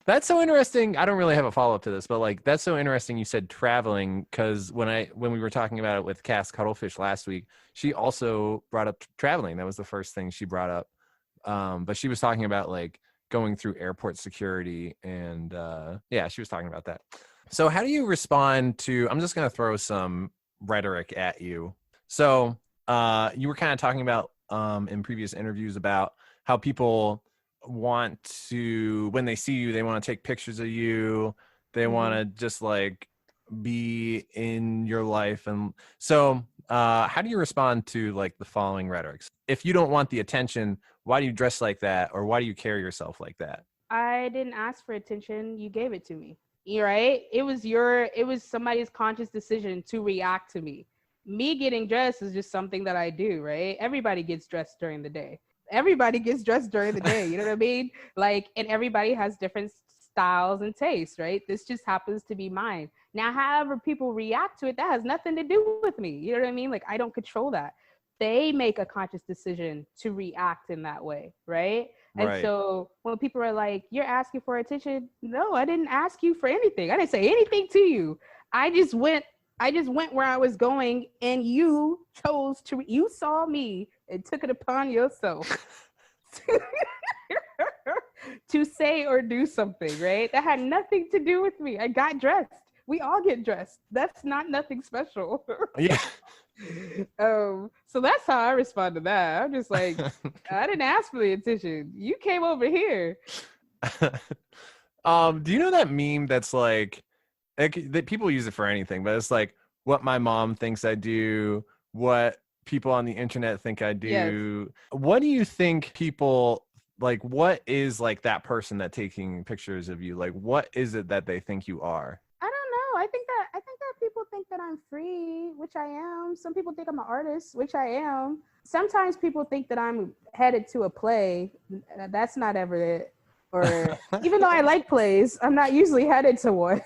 Speaker 1: That's so interesting. I don't really have a follow-up to this, but like that's so interesting you said traveling, because when we were talking about it with Cass Cuttlefish last week, she also brought up traveling. That was the first thing she brought up. But she was talking about like going through airport security, and yeah, she was talking about that. So how do you respond to, I'm just going to throw some rhetoric at you. So you were kind of talking about in previous interviews about how people want to, when they see you, they want to take pictures of you. They want to just like be in your life. And so how do you respond to like the following rhetorics? If you don't want the attention, why do you dress like that? Or why do you carry yourself like that?
Speaker 2: I didn't ask for attention. You gave it to me. You're right. It was somebody's conscious decision to react to me. Me getting dressed is just something that I do, right? Everybody gets dressed during the day. You know what I mean? Like, and everybody has different styles and tastes, right? This just happens to be mine. Now, however people react to it, that has nothing to do with me. You know what I mean? Like, I don't control that. They make a conscious decision to react in that way, right? And so when people are like, "You're asking for attention," no, I didn't ask you for anything. I didn't say anything to you. I just went where I was going, and you saw me and took it upon yourself to say or do something, right? That had nothing to do with me. I got dressed. We all get dressed. That's not nothing special.
Speaker 1: Yeah.
Speaker 2: So that's how I respond to that. I'm just like, I didn't ask for the attention. You came over here.
Speaker 1: Do you know that meme that's like that people use it for anything, but it's like what my mom thinks I do, what people on the internet think I do. Yes. What do you think people like? What is like that person that taking pictures of you? Like, what is it that they think you are?
Speaker 2: I don't know. I think that people think that I'm free, which I am. Some people think I'm an artist, which I am. Sometimes people think that I'm headed to a play. That's not ever it. Or even though I like plays, I'm not usually headed to one.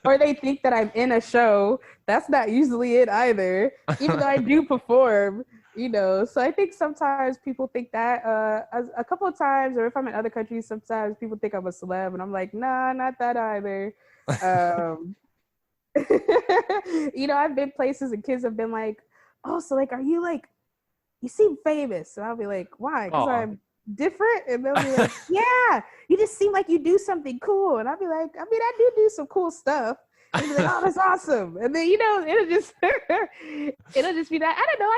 Speaker 2: Or they think that I'm in a show. That's not usually it either. Even though I do perform, So I think sometimes people think that a couple of times, or if I'm in other countries, sometimes people think I'm a celeb, and I'm like, nah, not that either. I've been places and kids have been like, "Oh, so like, are you like, you seem famous?" And I'll be like, "Why?" Because I'm different. And they'll be like, "Yeah, you just seem like you do something cool." And I'll be like, "I mean, I do some cool stuff." And they'll be like, "Oh, that's awesome." And then it'll just be that. I don't know.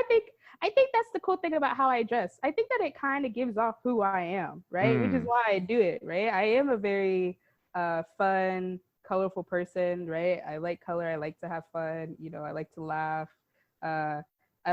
Speaker 2: I think that's the cool thing about how I dress. I think that it kind of gives off who I am, right? Which is why I do it, right? I am a very fun, colorful person, right? I like color. I like to have fun. I like to laugh. I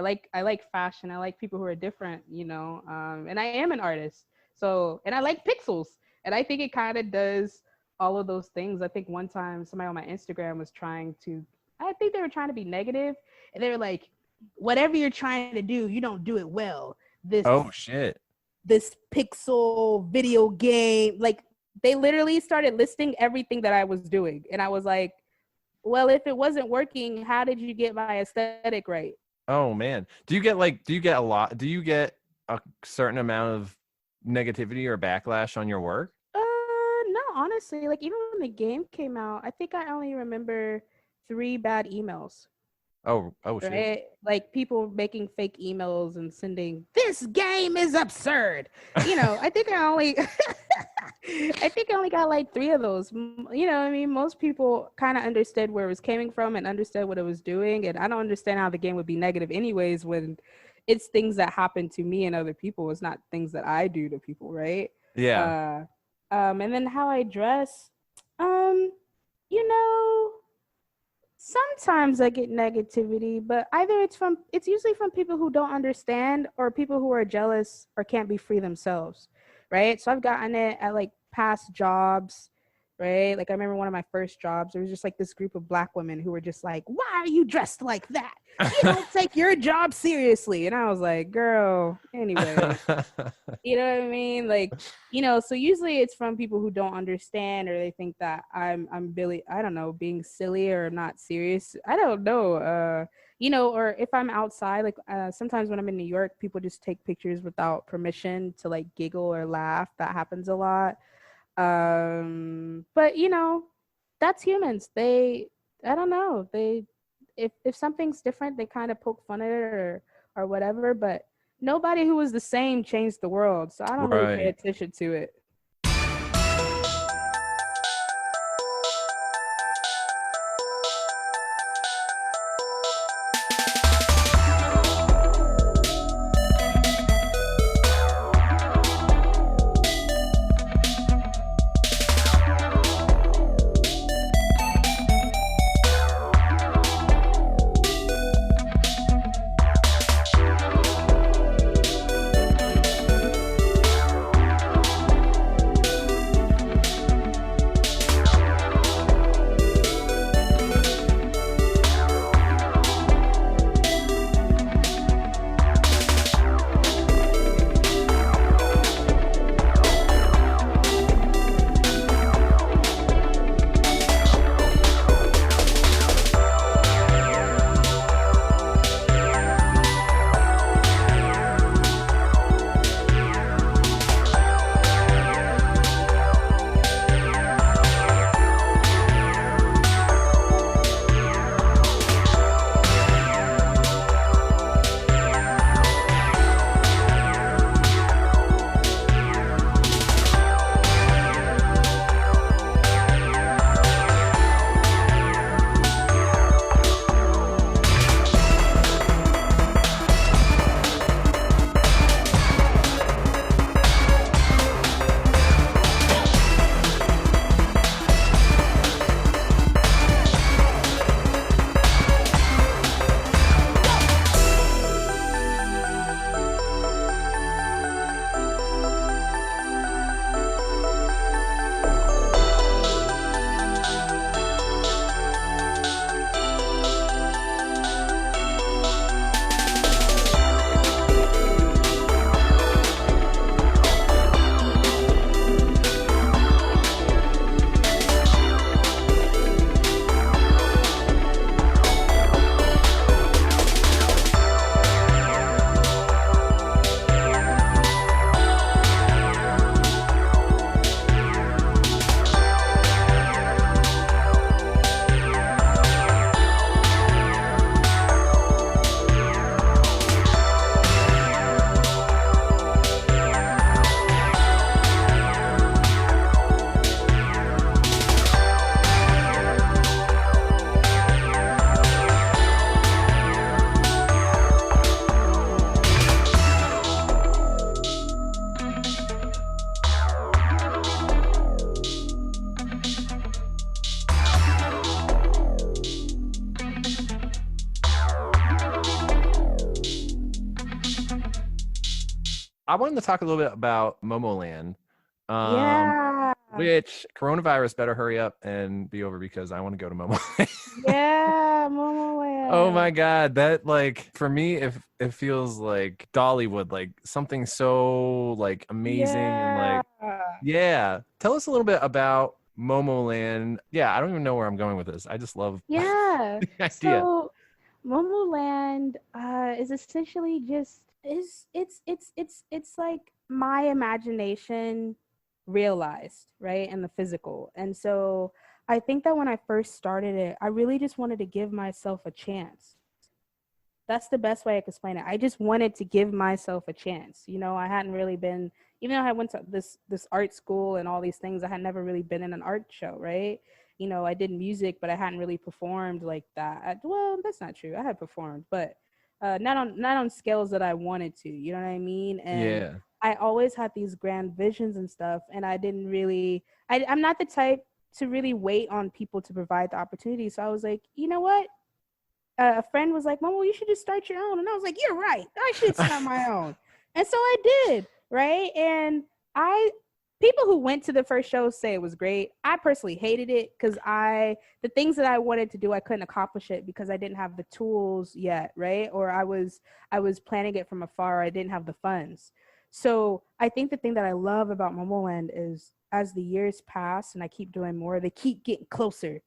Speaker 2: like fashion. I like people who are different, and I am an artist. So, and I like pixels. And I think it kind of does all of those things. I think one time somebody on my Instagram was I think they were trying to be negative, and they were like, "Whatever you're trying to do, you don't do it well."
Speaker 1: Oh shit.
Speaker 2: This pixel video game, like they literally started listing everything that I was doing. And I was like, well, if it wasn't working, how did you get my aesthetic right?
Speaker 1: Oh man. Do you get a certain amount of negativity or backlash on your work?
Speaker 2: No, honestly, like even when the game came out, I think I only remember 3 bad emails.
Speaker 1: Oh shit.
Speaker 2: Right? Like people making fake emails and sending, "This game is absurd." I think I only got like 3 of those. I mean, most people kind of understood where it was coming from and understood what it was doing. And I don't understand how the game would be negative anyways when it's things that happen to me and other people. It's not things that I do to people, right?
Speaker 1: Yeah.
Speaker 2: And then how I dress, sometimes I get negativity, but either it's usually from people who don't understand or people who are jealous or can't be free themselves, right? So I've gotten it at like past jobs, right? Like I remember one of my first jobs, there was just like this group of black women who were just like, "Why are you dressed like that? You don't take your job seriously." And I was like, "Girl, anyway." You know what I mean? Like, so usually it's from people who don't understand or they think that I'm Billy, I don't know, being silly or not serious. I don't know. Or if I'm outside, like sometimes when I'm in New York, people just take pictures without permission to like giggle or laugh. That happens a lot. But that's humans. I don't know. If something's different, they kind of poke fun at it or whatever, but nobody who was the same changed the world, so I don't really pay
Speaker 1: Right.
Speaker 2: attention to it.
Speaker 1: I wanted to talk a little bit about Momoland,
Speaker 2: Yeah.
Speaker 1: which coronavirus better hurry up and be over because I want to go to Momoland.
Speaker 2: Yeah, Momo
Speaker 1: Oh my
Speaker 2: Land.
Speaker 1: God, that like for me, if it feels like Dollywood, like something so like amazing and
Speaker 2: Yeah.
Speaker 1: like yeah. Tell us a little bit about Momoland. Yeah, I don't even know where I'm going with this. I just love
Speaker 2: Yeah.
Speaker 1: the idea.
Speaker 2: So Momo Land is essentially just is it's like my imagination realized, right? And the physical. And so I think that when I first started it, I really just wanted to give myself a chance. That's the best way I could explain it. I just wanted to give myself a chance. I hadn't really been, even though I went to this art school and all these things, I had never really been in an art show, right? I did music, but I hadn't really performed like that. Well, that's not true. I had performed, but not on scales that I wanted to. You know what I mean? And
Speaker 1: Yeah.
Speaker 2: I always had these grand visions and stuff, and I didn't really. I'm not the type to really wait on people to provide the opportunity. So I was like, you know what? a friend was like, Momo, you should just start your own. And I was like, you're right. I should start my own. And so I did, right? And I people who went to the first show say it was great. I personally hated it because the things that I wanted to do, I couldn't accomplish it because I didn't have the tools yet, right? Or I was planning it from afar. I didn't have the funds. So I think the thing that I love about Momoland is as the years pass and I keep doing more, they keep getting closer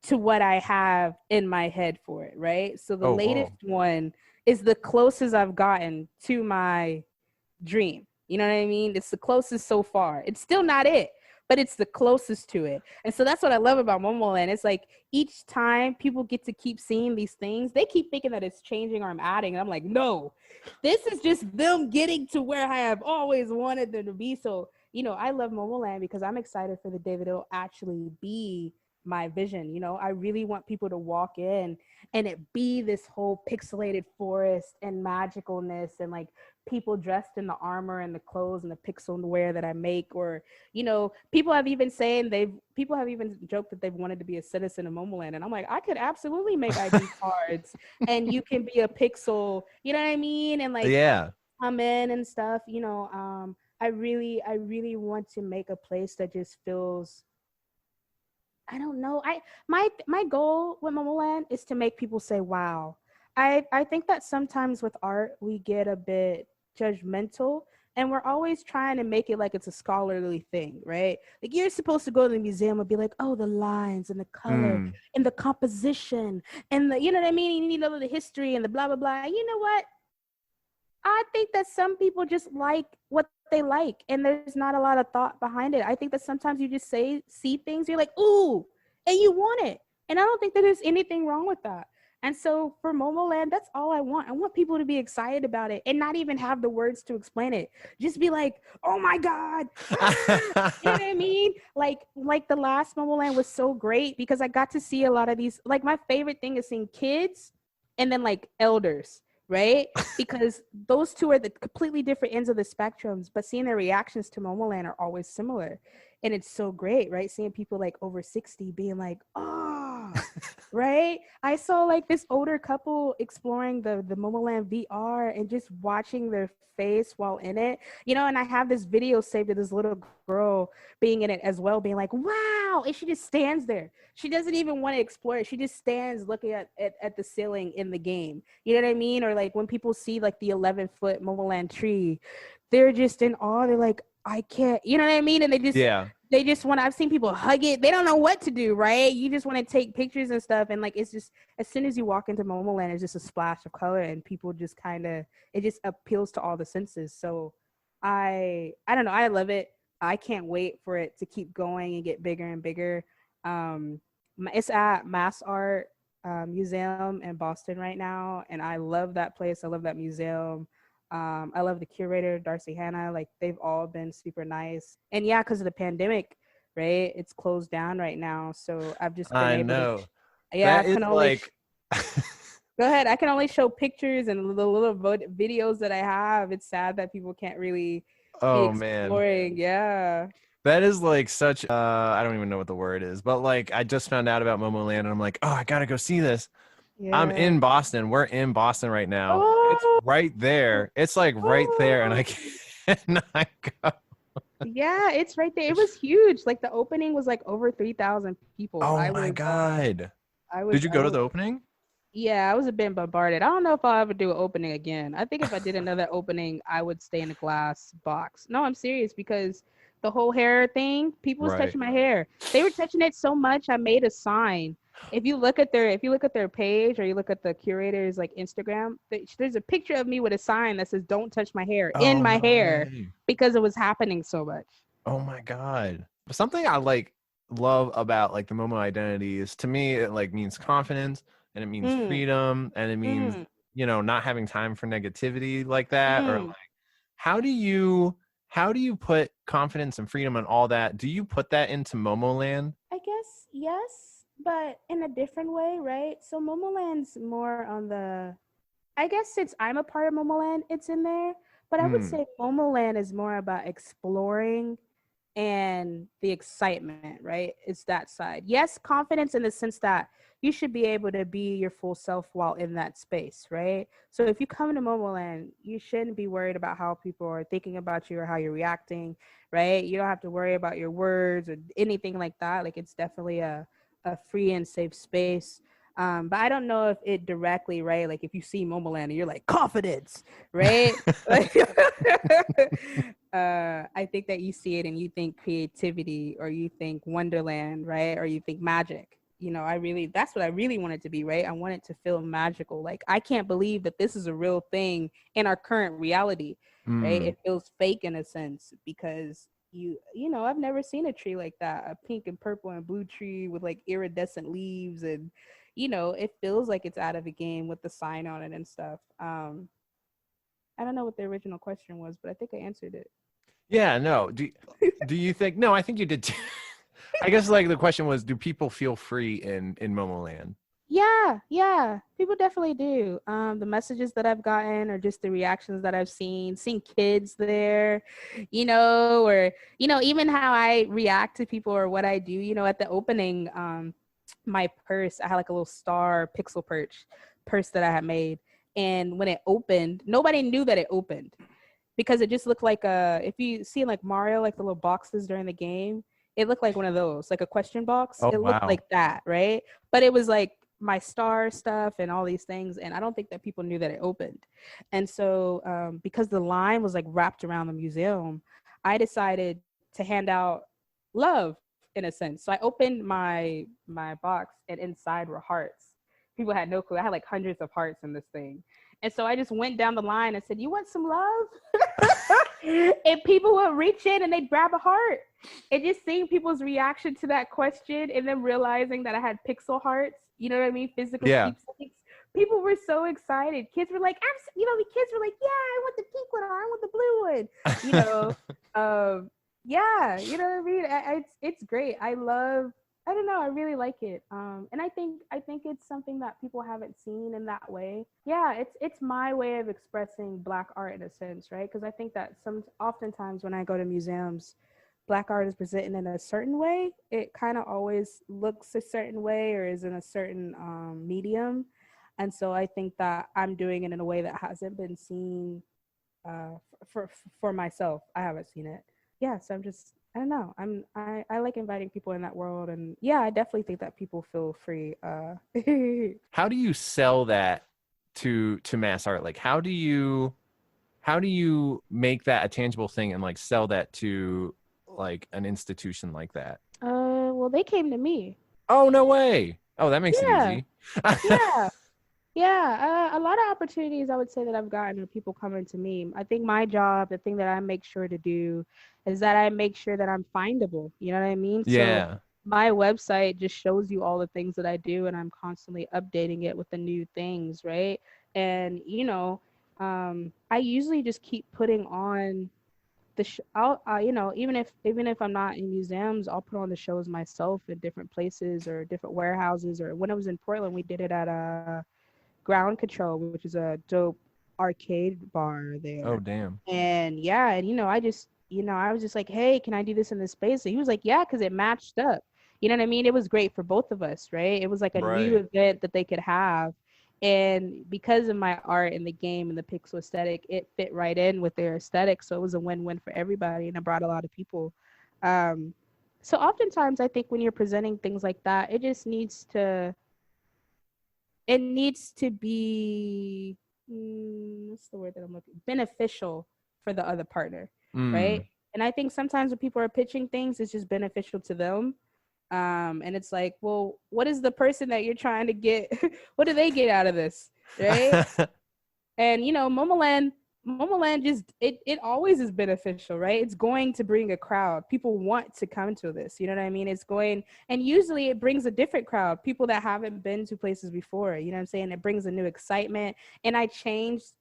Speaker 2: to what I have in my head for it, right? So the
Speaker 1: Oh,
Speaker 2: latest
Speaker 1: whoa.
Speaker 2: one is the closest I've gotten to my dream. You know what I mean? It's the closest so far. It's still not it, but it's the closest to it. And so that's what I love about Momoland. It's like each time people get to keep seeing these things, they keep thinking that it's changing or I'm adding. And I'm like, no, this is just them getting to where I have always wanted them to be. So, I love Momoland because I'm excited for the day that it'll actually be my vision. I really want people to walk in and it be this whole pixelated forest and magicalness and like people dressed in the armor and the clothes and the pixel wear that I make. Or people have even joked that they've wanted to be a citizen of Momoland, and I'm like, I could absolutely make ID cards and you can be a pixel, you know what I mean, and like
Speaker 1: Yeah.
Speaker 2: come in and stuff. I really want to make a place that just feels, I don't know. My goal with Momoland is to make people say wow. I think that sometimes with art we get a bit judgmental and we're always trying to make it like it's a scholarly thing, right? Like you're supposed to go to the museum and be like, "Oh, the lines and the color
Speaker 1: Mm.
Speaker 2: and the composition and the, you know what I mean? You need to know the history and the blah blah blah." And you know what? I think that some people just like what they like, and there's not a lot of thought behind it. I think that sometimes you just see things, you're like, ooh, and you want it. And I don't think that there's anything wrong with that. And so for Momoland, that's all I want. I want people to be excited about it and not even have the words to explain it. Just be like, oh my God. Ah! You know what I mean? Like the last Momoland was so great because I got to see a lot of these. Like my favorite thing is seeing kids and then like elders, right? Because those two are the completely different ends of the spectrums, but seeing their reactions to Momoland are always similar. And it's so great, right? Seeing people like over 60 being like, oh, right? I saw like this older couple exploring the Momoland VR and just watching their face while in it, and I have this video saved of this little girl being in it as well, being like, wow. And she just stands there. She doesn't even want to explore it. She just stands looking at the ceiling in the game. You know what I mean? Or like when people see like the 11-foot Momoland tree, they're just in awe. They're like, I can't, you know what I mean? And
Speaker 1: Yeah.
Speaker 2: they just want, I've seen people hug it. They don't know what to do, right? You just want to take pictures and stuff. And like, it's just, as soon as you walk into Momoland, it's just a splash of color and people just kind of, it just appeals to all the senses. So I don't know. I love it. I can't wait for it to keep going and get bigger and bigger. Um, it's at Mass Art Museum in Boston right now, and I love that place. I love that museum. I love the curator, Darcy Hannah. Like they've all been super nice. And yeah, because of the pandemic, right? It's closed down right now. So I've just been
Speaker 1: I
Speaker 2: able to,
Speaker 1: know.
Speaker 2: yeah, I
Speaker 1: That is
Speaker 2: can only
Speaker 1: like
Speaker 2: go ahead. I can only show pictures and the little videos that I have. It's sad that people can't really be
Speaker 1: oh man.
Speaker 2: exploring. Yeah.
Speaker 1: That is like such I don't even know what the word is, but like I just found out about Momoland and I'm like, "Oh, I got to go see this." I'm
Speaker 2: Yeah.
Speaker 1: in Boston. We're in Boston right now. It's
Speaker 2: Oh,
Speaker 1: right there. It's like right there and I
Speaker 2: oh.
Speaker 1: cannot go.
Speaker 2: Yeah, it's right there. It was huge. Like the opening was like over 3,000 people.
Speaker 1: Oh my God. Did you
Speaker 2: I
Speaker 1: go to
Speaker 2: was
Speaker 1: the opening?
Speaker 2: Yeah, I was a bit bombarded. I don't know if I'll ever do an opening again. I think if I did another opening, I would stay in a glass box. No, I'm serious because the whole hair thing, people was
Speaker 1: Right.
Speaker 2: touching my hair. They were touching it so much, I made a sign. If you look at their page or you look at the curator's like Instagram, there's a picture of me with a sign that says "Don't touch my hair" in
Speaker 1: Oh
Speaker 2: my
Speaker 1: no
Speaker 2: hair
Speaker 1: way.
Speaker 2: because it was happening so much.
Speaker 1: Oh my God. Something I like love about like the Momo identity is to me it like means confidence and it means
Speaker 2: Mm,
Speaker 1: freedom and it means,
Speaker 2: mm,
Speaker 1: not having time for negativity like that or like
Speaker 2: mm.
Speaker 1: how do you put confidence and freedom and all that? Do you put that into Momo Land?
Speaker 2: I guess yes, but in a different way, right? So Momoland's more on the, I guess since I'm a part of Momoland, it's in there. But I would
Speaker 1: Mm,
Speaker 2: say Momoland is more about exploring and the excitement, right? It's that side. Yes, confidence in the sense that you should be able to be your full self while in that space, right? So if you come to Momoland, you shouldn't be worried about how people are thinking about you or how you're reacting, right? You don't have to worry about your words or anything like that. Like, it's definitely a free and safe space. But I don't know if it directly, right? Like, if you see Momoland and you're like, confidence, right? Like, I think that you see it and you think creativity, or you think wonderland, right? Or you think magic. You know, that's what I really want it to be, right? I want it to feel magical. Like, I can't believe that this is a real thing in our current reality, right?
Speaker 1: Mm.
Speaker 2: It feels fake in a sense, because I've never seen a tree like that, a pink and purple and blue tree with like iridescent leaves, and it feels like it's out of a game with the sign on it and stuff. I don't know what the original question was, but I think I answered it.
Speaker 1: Yeah, no. Do you think? No, I think you did too. I guess like the question was, do people feel free in Momoland?
Speaker 2: Yeah, people definitely do. The messages that I've gotten, or just the reactions that I've seen kids there, or even how I react to people or what I do. At the opening, my purse, I had like a little star pixel purse that I had made, and when it opened, nobody knew that it opened, because it just looked like if you see like Mario, like the little boxes during the game, it looked like one of those, like a question box.
Speaker 1: Oh
Speaker 2: It looked
Speaker 1: wow.
Speaker 2: like that, right? But it was like my star stuff and all these things, and I don't think that people knew that it opened. And so, because the line was like wrapped around the museum, I decided to hand out love in a sense. So I opened my box, and inside were hearts. People had no clue. I had like hundreds of hearts in this thing. And so I just went down the line and said, "You want some love?" And people would reach in and they'd grab a heart. And just seeing people's reaction to that question, and then realizing that I had pixel hearts, you know what I mean? Physical
Speaker 1: Yeah.
Speaker 2: keepsakes. People were so excited. Kids were like, the kids were like, "Yeah, I want the pink one, or I want the blue one." You know, yeah, you know what I mean? It's great. I don't know. I really like it. And I think it's something that people haven't seen in that way. Yeah, it's my way of expressing Black art in a sense, right? Because I think that oftentimes when I go to museums, Black art is presented in a certain way. It kind of always looks a certain way, or is in a certain medium, and so I think that I'm doing it in a way that hasn't been seen for myself. I haven't seen it. Yeah, so I don't know. I like inviting people in that world, and yeah, I definitely think that people feel free.
Speaker 1: How do you sell that to mass art? Like how do you make that a tangible thing and like sell that to like an institution like that?
Speaker 2: Well, they came to me.
Speaker 1: Oh, no way. Oh, that makes it
Speaker 2: Yeah,
Speaker 1: easy.
Speaker 2: yeah. Yeah, a lot of opportunities I would say that I've gotten are people coming to me. I think my job, the thing that I make sure to do, is that I make sure that I'm findable. You know what I mean? So
Speaker 1: Yeah.
Speaker 2: my website just shows you all the things that I do, and I'm constantly updating it with the new things, right? And I usually just keep putting on I'll even if I'm not in museums, I'll put on the shows myself in different places or different warehouses. Or when I was in Portland, we did it at Ground Control, which is a dope arcade bar
Speaker 1: Oh,
Speaker 2: there.
Speaker 1: damn.
Speaker 2: And yeah, and I was just like, "Hey, can I do this in this space?" And he was like, "Yeah," because it matched up. You know what I mean? It was great for both of us, right? It was like a new
Speaker 1: Right.
Speaker 2: event that they could have. And because of my art and the game and the pixel aesthetic, it fit right in with their aesthetic. So it was a win-win for everybody, and it brought a lot of people. Um, so oftentimes, I think when you're presenting things like that, it needs to be what's the word that I'm looking, beneficial for the other partner, right?
Speaker 1: Mm.
Speaker 2: And I think sometimes when people are pitching things, it's just beneficial to them. And it's like, well, what is the person that you're trying to get? What do they get out of this, right? And Momoland just it always is beneficial, right? It's going to bring a crowd. People want to come to this. You know what I mean? It's going, and usually it brings a different crowd, people that haven't been to places before. You know what I'm saying? It brings a new excitement. And I changed,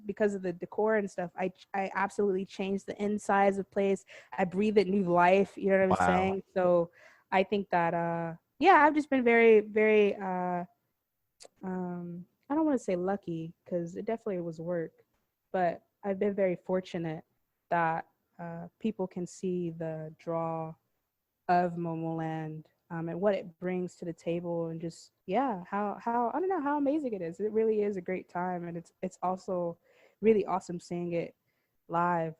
Speaker 2: because of the decor and stuff. I absolutely changed the insides of place. I breathe it new life. You know what I'm
Speaker 1: Wow.
Speaker 2: saying? So I think that yeah, I've just been very, very I don't want to say lucky, because it definitely was work, but I've been very fortunate that people can see the draw of Momoland, and what it brings to the table, and just how I don't know how amazing it is. It really is a great time, and it's also really awesome seeing it live.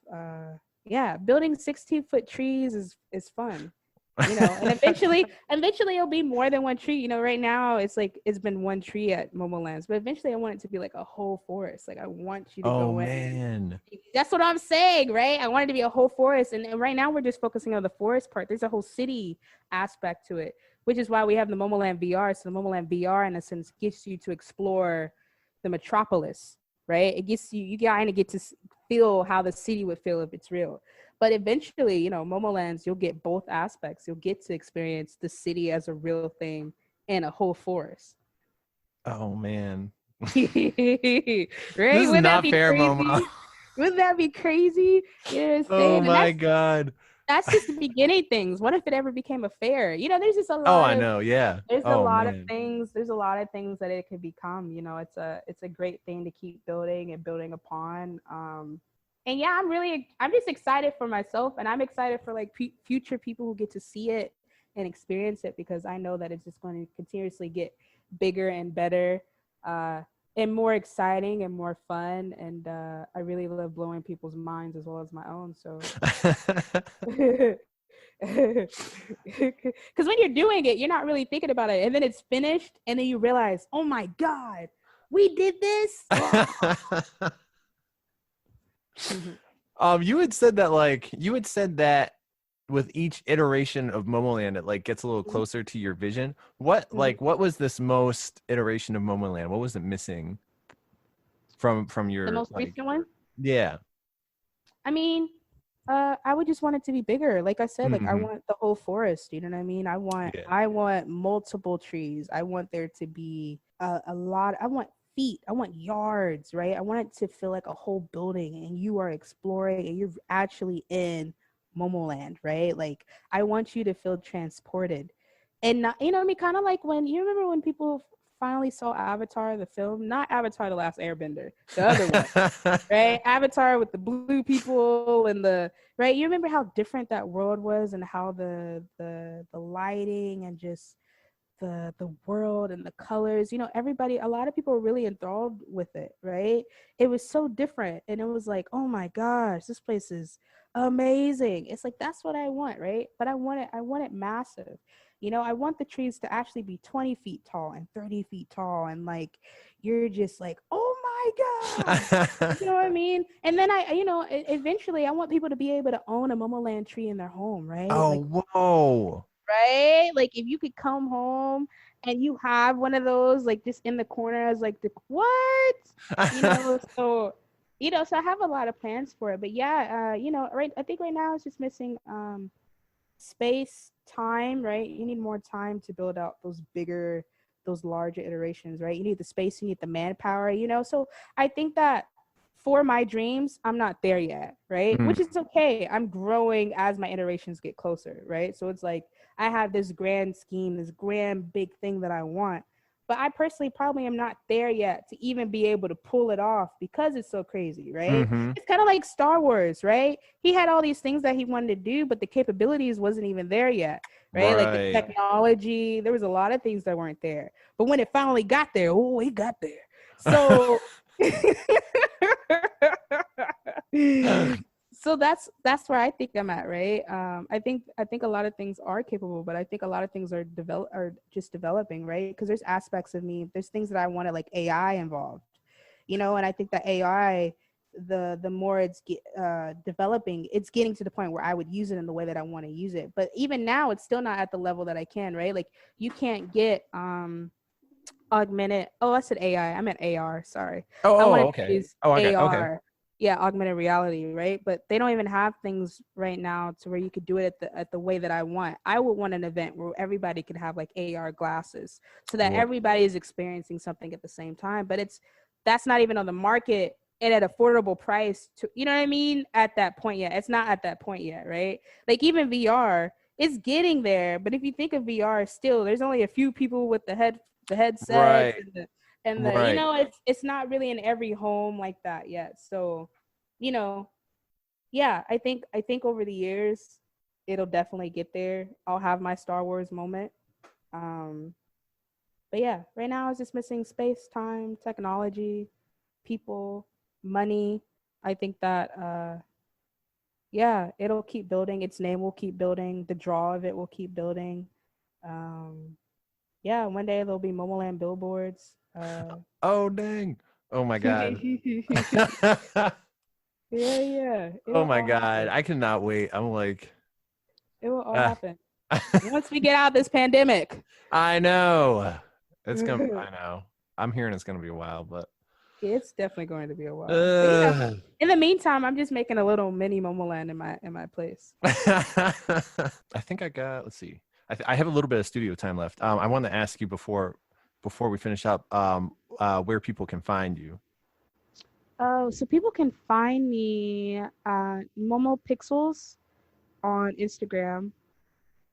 Speaker 2: Yeah, building 16-foot trees is fun, and eventually it'll be more than one tree. Right now it's like it's been one tree at Momolands, but eventually I want it to be like a whole forest. Like I want you to
Speaker 1: Oh
Speaker 2: go in.
Speaker 1: man.
Speaker 2: That's what I'm saying, right? I want it to be a whole forest, and right now we're just focusing on the forest part. There's a whole city aspect to it, which is why we have the Momoland VR. So the Momoland VR, in a sense, gets you to explore the metropolis, right? It gets you kind of get to feel how the city would feel if it's real. But eventually, Momolands, you'll get both aspects. You'll get to experience the city as a real thing and a whole forest.
Speaker 1: Oh man.
Speaker 2: Right?
Speaker 1: This is
Speaker 2: Wouldn't that
Speaker 1: not
Speaker 2: be
Speaker 1: fair, Momo.
Speaker 2: crazy? Wouldn't that be crazy? You know what I'm
Speaker 1: Oh
Speaker 2: saying? And
Speaker 1: my god.
Speaker 2: that's just the beginning things. What if it ever became a fair? There's just a
Speaker 1: Oh,
Speaker 2: lot
Speaker 1: I
Speaker 2: of
Speaker 1: know. Yeah.
Speaker 2: there's a
Speaker 1: Oh
Speaker 2: lot of
Speaker 1: man.
Speaker 2: things. There's a lot of things that it could become. It's a great thing to keep building and building upon. And yeah, I'm just excited for myself, and I'm excited for like future people who get to see it and experience it, because I know that it's just going to continuously get bigger and better, and more exciting and more fun. And I really love blowing people's minds as well as my own. So because when you're doing it, you're not really thinking about it, and then it's finished, and then you realize, oh my god, we did this.
Speaker 1: You had said that with each iteration of Momoland, it like gets a little closer to your vision. What was this most iteration of Momoland? What was it missing from
Speaker 2: The
Speaker 1: your
Speaker 2: most recent one?
Speaker 1: Yeah.
Speaker 2: I mean, I would just want it to be bigger. Like I said, like I
Speaker 1: Mm-hmm.
Speaker 2: want the whole forest. You know what I mean?
Speaker 1: Yeah.
Speaker 2: I want multiple trees. I want there to be a lot. I want feet. I want yards. Right? I want it to feel like a whole building, and you are exploring, and you're actually in Momoland. Right? Like I want you to feel transported, and not, you know what I mean? Kind of like when you remember when people finally saw Avatar the film, not Avatar the Last Airbender, the other one. Right, Avatar with the blue people and the right. You remember how different that world was, and how the lighting and just the world and the colors. Everybody, a lot of people were really enthralled with it. Right, it was so different, and it was like, oh my gosh, this place is amazing. It's like that's what I want, right? But I want it massive. I want the trees to actually be 20 feet tall and 30 feet tall, and like you're just like, oh my god. You know what I mean? And then eventually I want people to be able to own a Momoland tree in their home, right?
Speaker 1: Oh,
Speaker 2: Like,
Speaker 1: whoa.
Speaker 2: right? Like if you could come home and you have one of those, like just in the corner as like the what? So so I have a lot of plans for it. But yeah, right, I think right now it's just missing space, time, right? You need more time to build out those larger iterations, right? You need the space, you need the manpower, so I think that for my dreams, I'm not there yet, right?
Speaker 1: Mm.
Speaker 2: Which is okay. I'm growing as my iterations get closer, right? So it's like I have this grand scheme, this grand big thing that I want, but I personally probably am not there yet to even be able to pull it off because it's so crazy, right?
Speaker 1: Mm-hmm.
Speaker 2: It's kind of like Star Wars, right? He had all these things that he wanted to do, but the capabilities wasn't even there yet, right? Like the
Speaker 1: Right.
Speaker 2: technology, there was a lot of things that weren't there. But when it finally got there, oh, it got there. So so that's where I think I'm at, right? I think a lot of things are capable, but I think a lot of things are just developing, right? Because there's aspects of me, there's things that I want to like AI involved, and I think that AI, the more it's developing, it's getting to the point where I would use it in the way that I want to use it. But even now, it's still not at the level that I can, right? Like you can't get augmented. Oh, I said AI. I meant AR. Sorry. I
Speaker 1: Oh,
Speaker 2: wanted to
Speaker 1: okay.
Speaker 2: use
Speaker 1: Oh, okay. Okay.
Speaker 2: AR. Yeah, augmented reality, right? But they don't even have things right now to where you could do it at the way that I want. I would want an event where everybody could have like AR glasses, so that
Speaker 1: Whoa.
Speaker 2: everybody is experiencing something at the same time. But that's not even on the market and at affordable price to, you know what I mean? At that point yet. It's not at that point yet, right? Like even VR, it's getting there. But if you think of VR, still there's only a few people with the headsets
Speaker 1: Right.
Speaker 2: and
Speaker 1: Right.
Speaker 2: it's not really in every home like that yet. So, you know, yeah, I think over the years it'll definitely get there. I'll have my Star Wars moment. Um, but yeah, right now it's just missing space, time, technology, people, money. I think that yeah, it'll keep building. Its name will keep building. The draw of it will keep building. Um, yeah, one day there'll be Momoland billboards.
Speaker 1: Oh dang. Oh my god.
Speaker 2: Yeah, yeah.
Speaker 1: Oh
Speaker 2: It'll
Speaker 1: my
Speaker 2: all
Speaker 1: god.
Speaker 2: happen.
Speaker 1: I cannot wait. I'm like
Speaker 2: It will all
Speaker 1: uh,
Speaker 2: happen. Once we get out of this pandemic.
Speaker 1: I know.
Speaker 2: It's
Speaker 1: I know. I'm hearing it's gonna be a while, but
Speaker 2: definitely going to be a while. But
Speaker 1: uh,
Speaker 2: in the meantime, I'm just making a little mini Momoland in my place.
Speaker 1: I think I got. Let's see. I have a little bit of studio time left. I want to ask you before we finish up, where people can find you.
Speaker 2: Oh, so people can find me Momo Pixels on Instagram.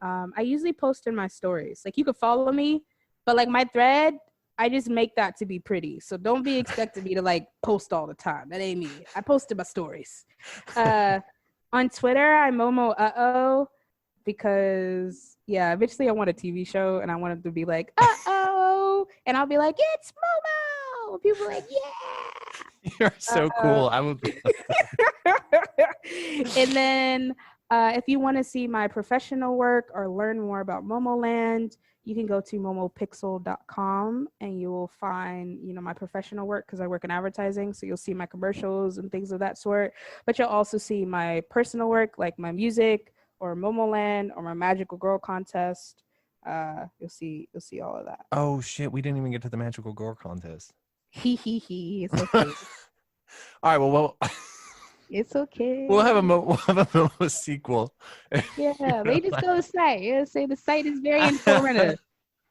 Speaker 2: I usually post in my stories. Like you could follow me, but like my thread, I just make that to be pretty. So don't be expecting me to like post all the time. That ain't me. I post in my stories. Uh, on Twitter, I'm Momo because yeah, eventually I want a TV show and I want it to be like and I'll be like it's Momo. People are like
Speaker 1: You're
Speaker 2: yeah.
Speaker 1: so cool. I would.
Speaker 2: And then if you want to see my professional work or learn more about Momoland, you can go to momopixel.com and you will find, my professional work because I work in advertising. So you'll see my commercials and things of that sort. But you'll also see my personal work, like my music or Momoland or my Magical Girl contest. You'll see all of that.
Speaker 1: Oh shit! We didn't even get to the magical girl contest.
Speaker 2: It's okay.
Speaker 1: All right. Well,
Speaker 2: It's okay.
Speaker 1: we'll have a sequel.
Speaker 2: Yeah, they just go to the site. Yeah, say the site is very informative.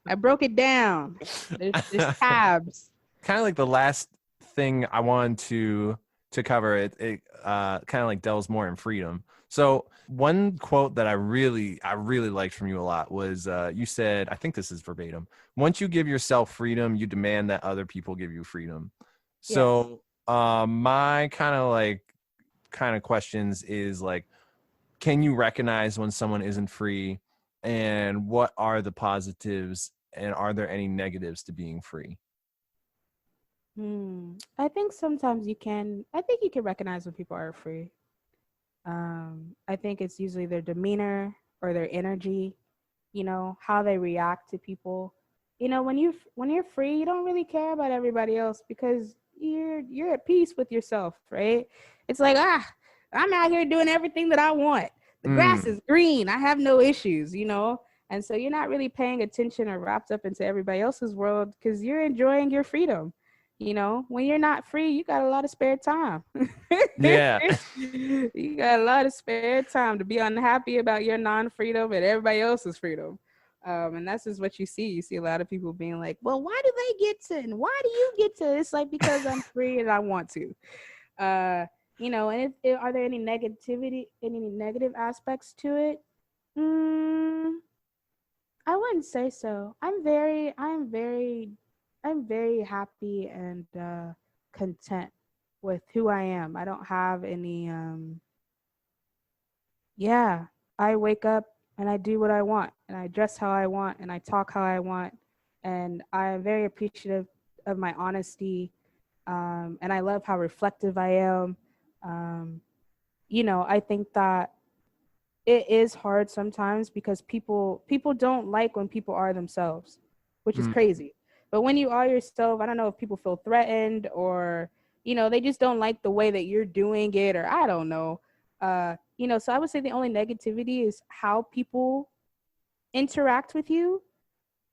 Speaker 2: I broke it down. There's tabs.
Speaker 1: Kind of like the last thing I wanted to cover. It kind of like delves more in freedom. So one quote that I really liked from you a lot was you said, I think this is verbatim: once you give yourself freedom, you demand that other people give you freedom. So my kind of questions is like, can you recognize when someone isn't free, and what are the positives, and are there any negatives to being free?
Speaker 2: I think sometimes you can. I think you can recognize when people are free. I think it's usually their demeanor or their energy. How they react to people. When you're free, you don't really care about everybody else because you're at peace with yourself, right? It's like I'm out here doing everything that I want. The grass is green. I have no issues. And so you're not really paying attention or wrapped up into everybody else's world because you're enjoying your freedom. When you're not free, you got a lot of spare time.
Speaker 1: Yeah.
Speaker 2: You got a lot of spare time to be unhappy about your non-freedom and everybody else's freedom. And that's just what you see. You see a lot of people being like, well, why do they get to, and why do you get to? It's like, because I'm free and I want to. And are there any negative aspects to it? I wouldn't say so. I'm very happy and content with who I am. I don't have any I wake up and I do what I want and I dress how I want and I talk how I want, and I am very appreciative of my honesty, and I love how reflective I am. I think that it is hard sometimes because people don't like when people are themselves, which is crazy. But when you are yourself, I don't know if people feel threatened or they just don't like the way that you're doing it, or I don't know. So I would say the only negativity is how people interact with you.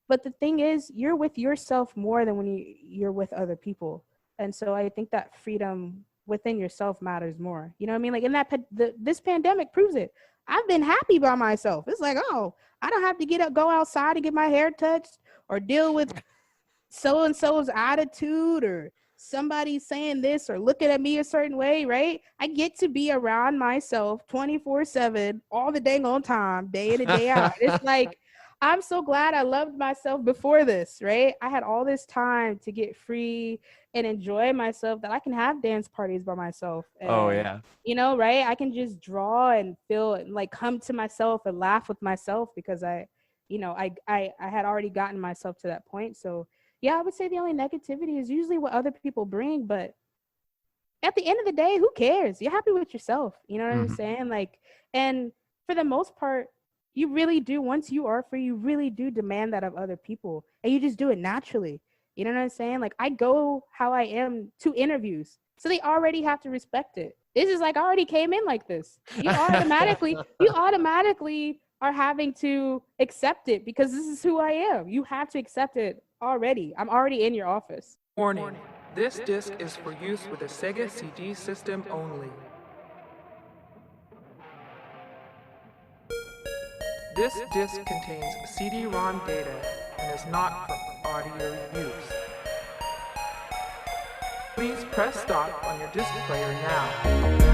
Speaker 2: But the thing is, you're with yourself more than when you're with other people. And so I think that freedom within yourself matters more. You know what I mean? Like this pandemic proves it. I've been happy by myself. It's like, oh, I don't have to go outside and get my hair touched or deal with so-and-so's attitude or somebody saying this or looking at me a certain way, right? I get to be around myself 24/7 all the dang on time, day in and day out. It's like I'm so glad I loved myself before this, right? I had all this time to get free and enjoy myself that I can have dance parties by myself.
Speaker 1: Oh
Speaker 2: And,
Speaker 1: yeah.
Speaker 2: right? I can just draw and feel and like come to myself and laugh with myself because I had already gotten myself to that point. So yeah, I would say the only negativity is usually what other people bring, but at the end of the day, who cares? You're happy with yourself. You know what I'm
Speaker 1: Mhm.
Speaker 2: saying? Like, and for the most part, you really do, once you are free, you really do demand that of other people. And you just do it naturally. You know what I'm saying? Like, I go how I am to interviews. So they already have to respect it. This is like I already came in like this. You automatically are having to accept it because this is who I am. You have to accept it already. I'm already in your office.
Speaker 3: Warning, this disc is for use with a Sega CD system only. This disc contains CD-ROM data and is not for audio use. Please press stop on your disc player now.